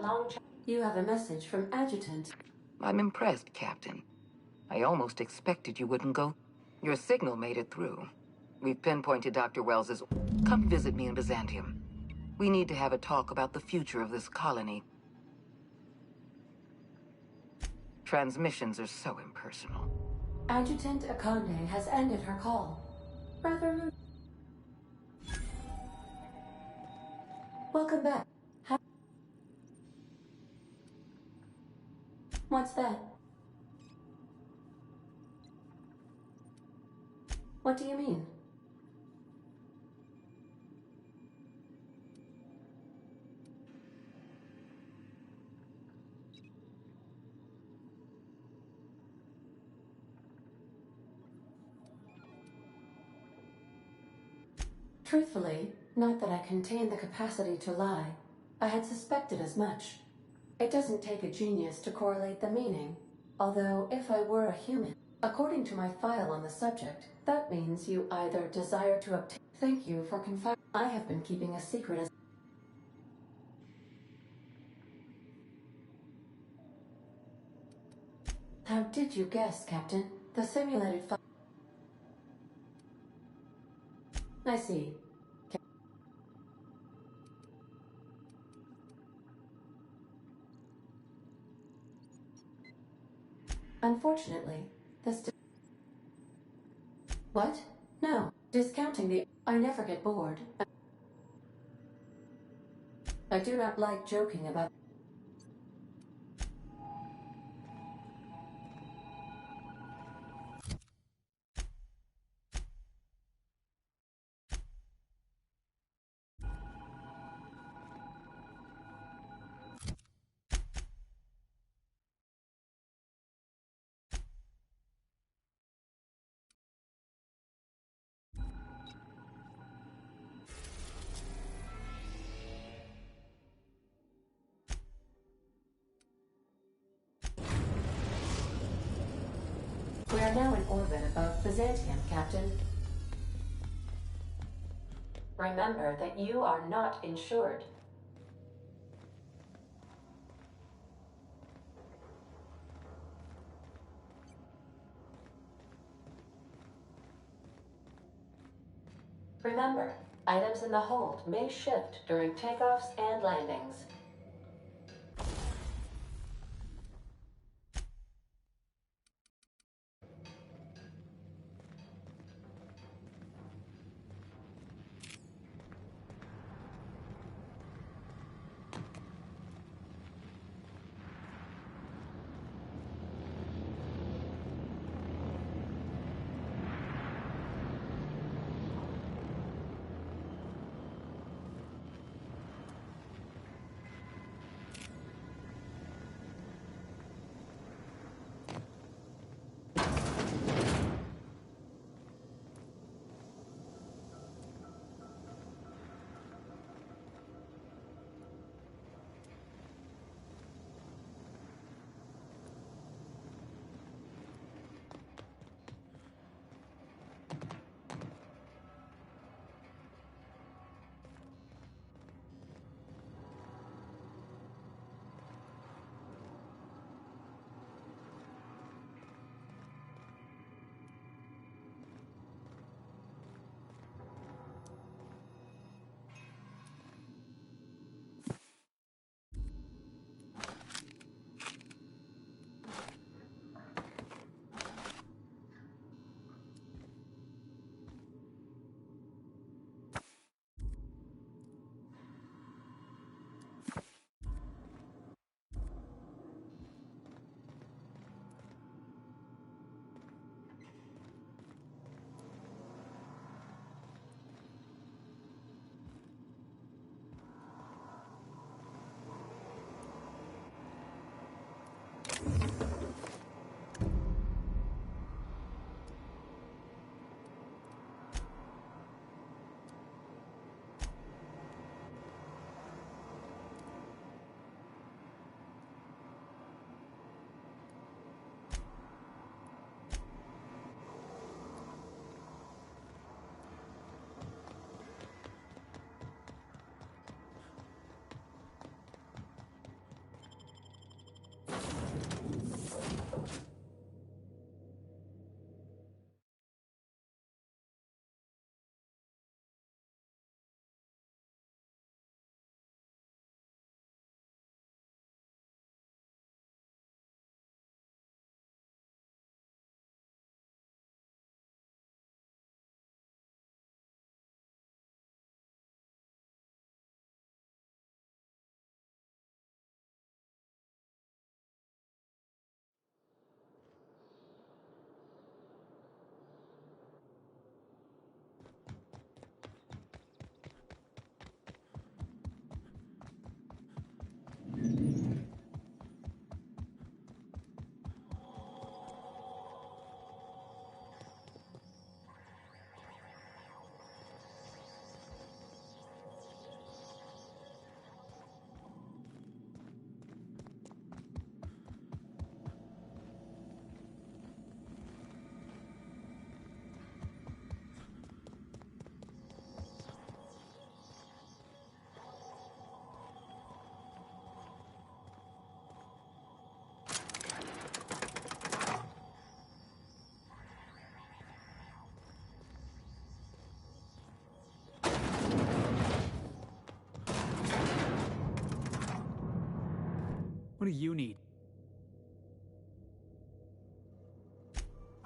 You have a message from Adjutant. I'm impressed, Captain. I almost expected you wouldn't go. Your signal made it through. We've pinpointed Dr. Wells's. Come visit me in Byzantium. We need to have a talk about the future of this colony. Transmissions are so impersonal. Adjutant Akande has ended her call. Rather rude. Welcome back. What's that? What do you mean? Truthfully, not that I contain the capacity to lie. I had suspected as much. It doesn't take a genius to correlate the meaning. Although, if I were a human, according to my file on the subject, that means you either desire to obtain... Thank you for confirming. I have been keeping a secret as... How did you guess, Captain? The simulated file... I see. Unfortunately, this... What? No. Discounting the... I never get bored. I do not like joking about... We are now in orbit above Byzantium, Captain. Remember that you are not insured. Remember, items in the hold may shift during takeoffs and landings. What do you need?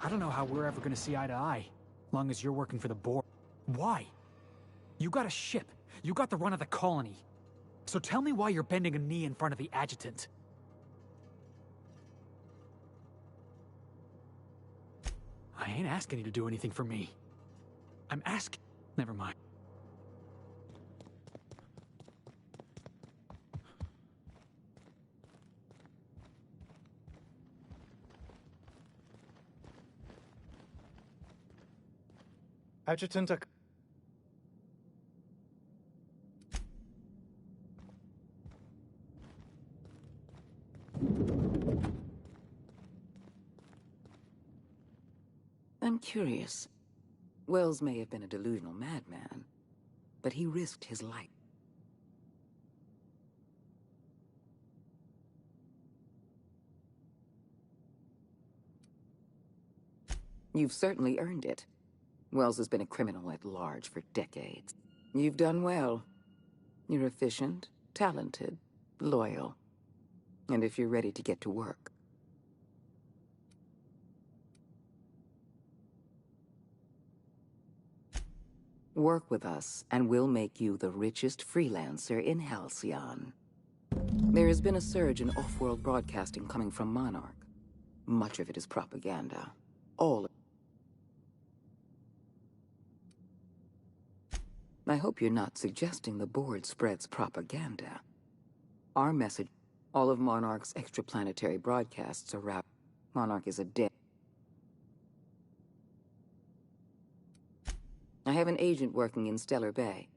I don't know how we're ever gonna see eye to eye, long as you're working for the board. Why? You got a ship. You got the run of the colony. So tell me why you're bending a knee in front of the Adjutant. I ain't asking you to do anything for me. I'm asking... Never mind. Adjutant I'm curious. Wells may have been a delusional madman, but he risked his life. You've certainly earned it. Wells has been a criminal at large for decades. You've done well. You're efficient, talented, loyal. And if you're ready to get to work. Work with us, and we'll make you the richest freelancer in Halcyon. There has been a surge in off-world broadcasting coming from Monarch. Much of it is propaganda. All. I hope you're not suggesting the board spreads propaganda. Our message, all of Monarch's extraplanetary broadcasts are wrapped. Monarch is a dead. I have an agent working in Stellar Bay.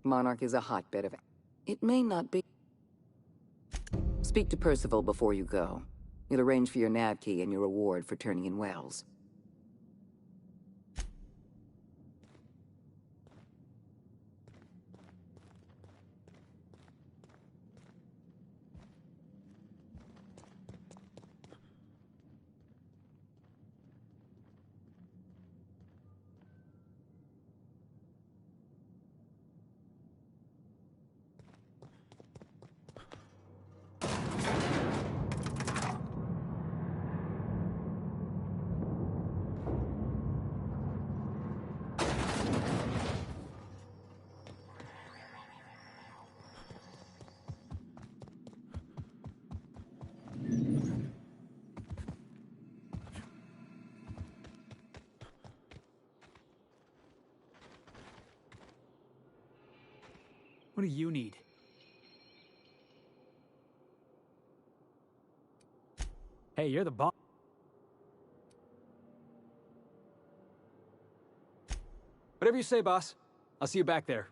Monarch is a hotbed of... It may not be... Speak to Percival before you go. He'll arrange for your nav key and your reward for turning in Wells. What do you need? Hey, you're the boss. Whatever you say, boss. I'll see you back there.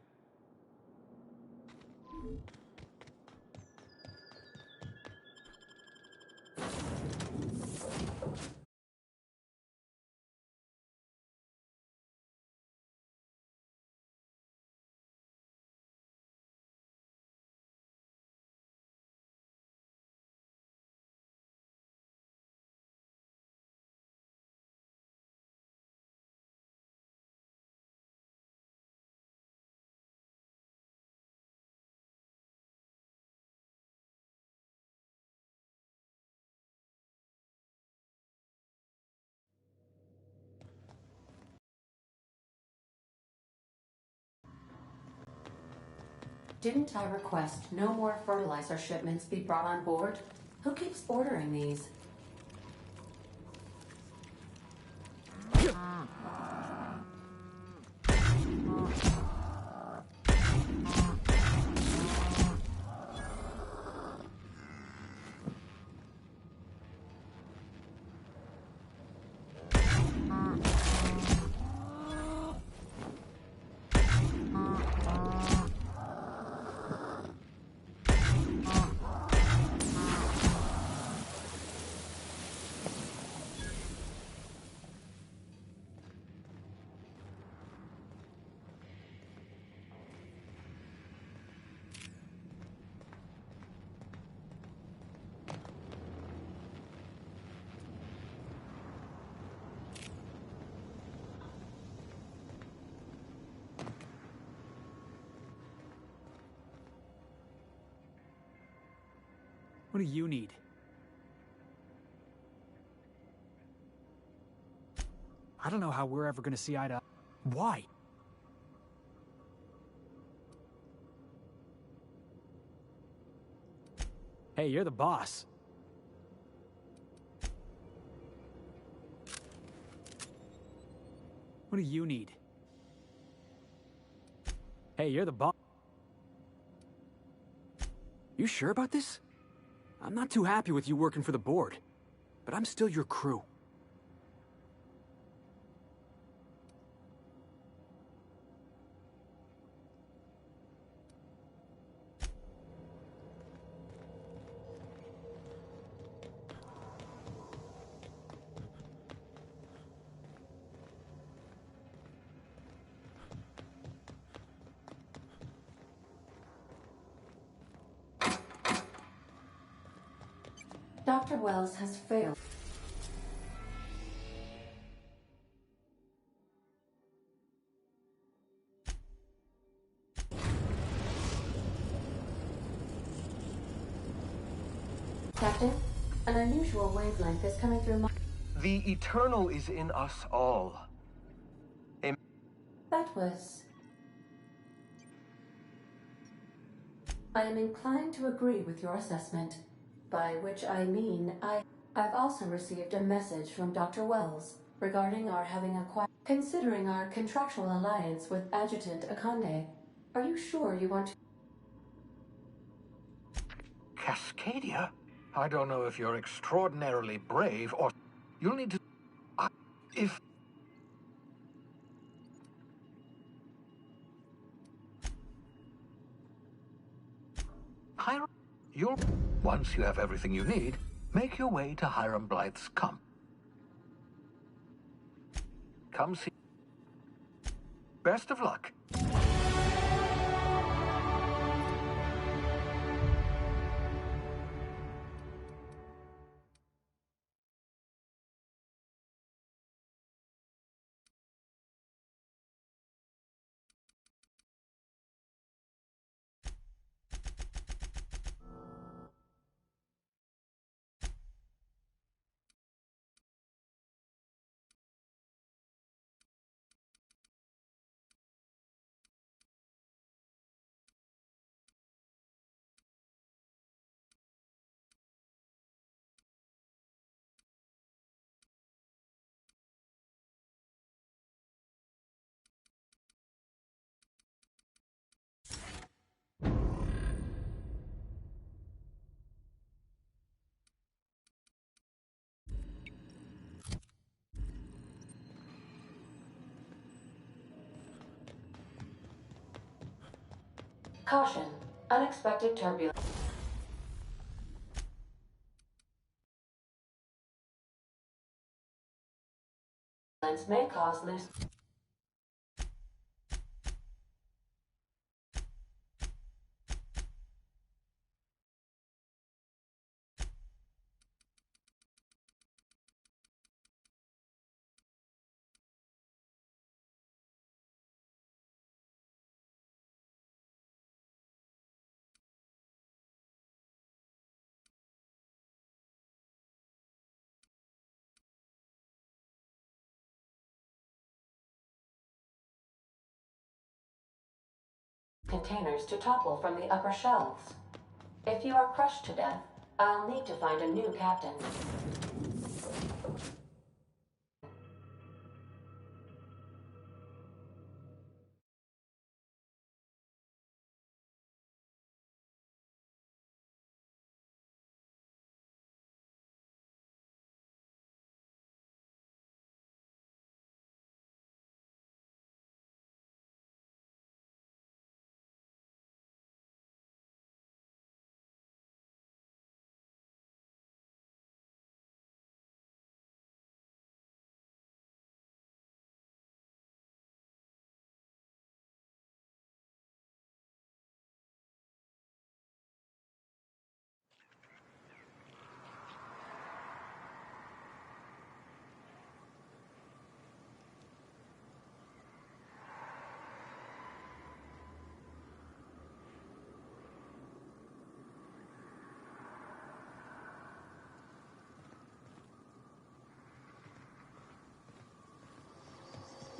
Didn't I request no more fertilizer shipments be brought on board? Who keeps ordering these? What do you need? I don't know how we're ever gonna see eye to... Why? Hey, you're the boss. What do you need? Hey, you're the boss. You sure about this? I'm not too happy with you working for the board, but I'm still your crew. Dr. Wells has failed. Captain, an unusual wavelength is coming through my... The Eternal is in us all. That was... I am inclined to agree with your assessment, by which I mean I've also received a message from Dr. Wells regarding our having acquired... Considering our contractual alliance with Adjutant Akande, are you sure you want to... Cascadia? I don't know if you're extraordinarily brave or... You'll need to... If... Hiram, you'll... Once you have everything you need, make your way to Hiram Blythe's camp. Come see... Best of luck. Caution. Unexpected turbulence. May cause loose... containers to topple from the upper shelves. If you are crushed to death, I'll need to find a new captain.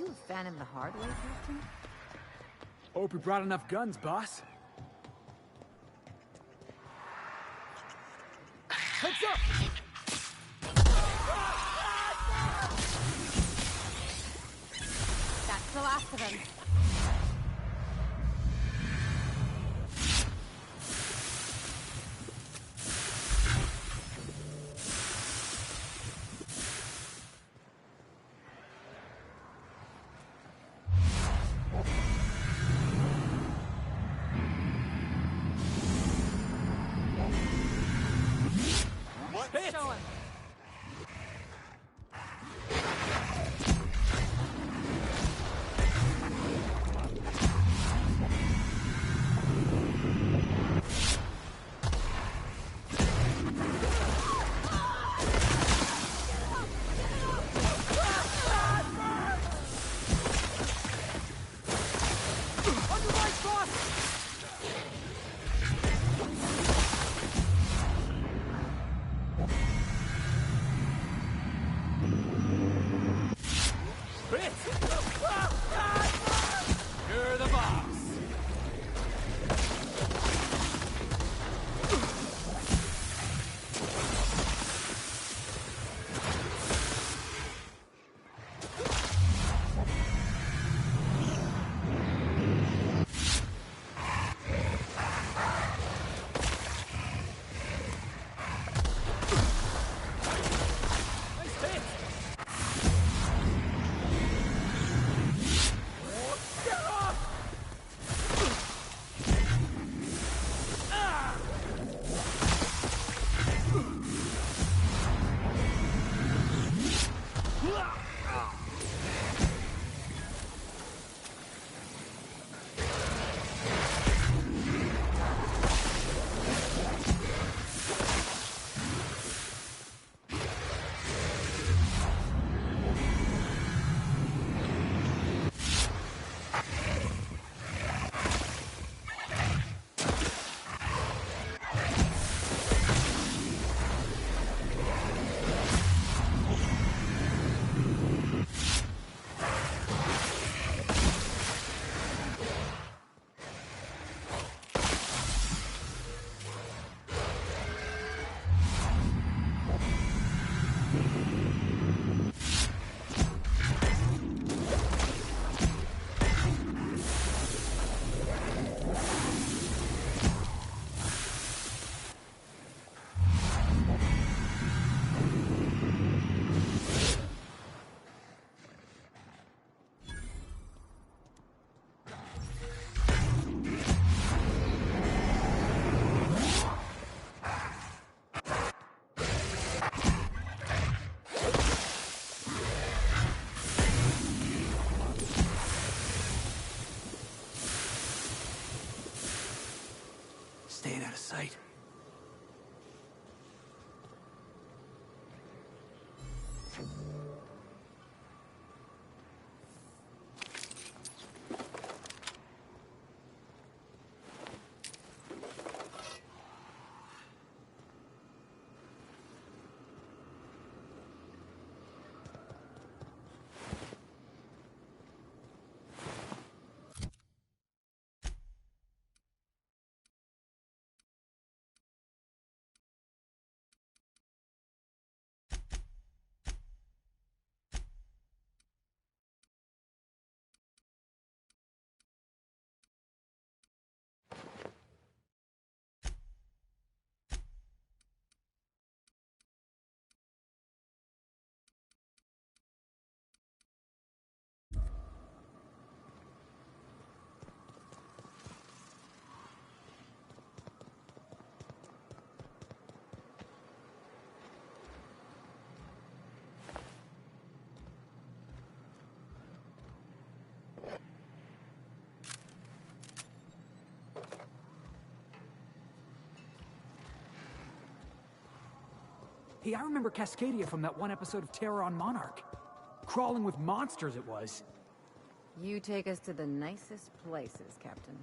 you fan him the hard way, Captain? Hope we brought enough guns, boss. Heads up! That's the last of him. Show him. You're the boss. Staying out of sight. Hey, I remember Cascadia from that one episode of Terror on Monarch. Crawling with monsters it was. You take us to the nicest places, Captain.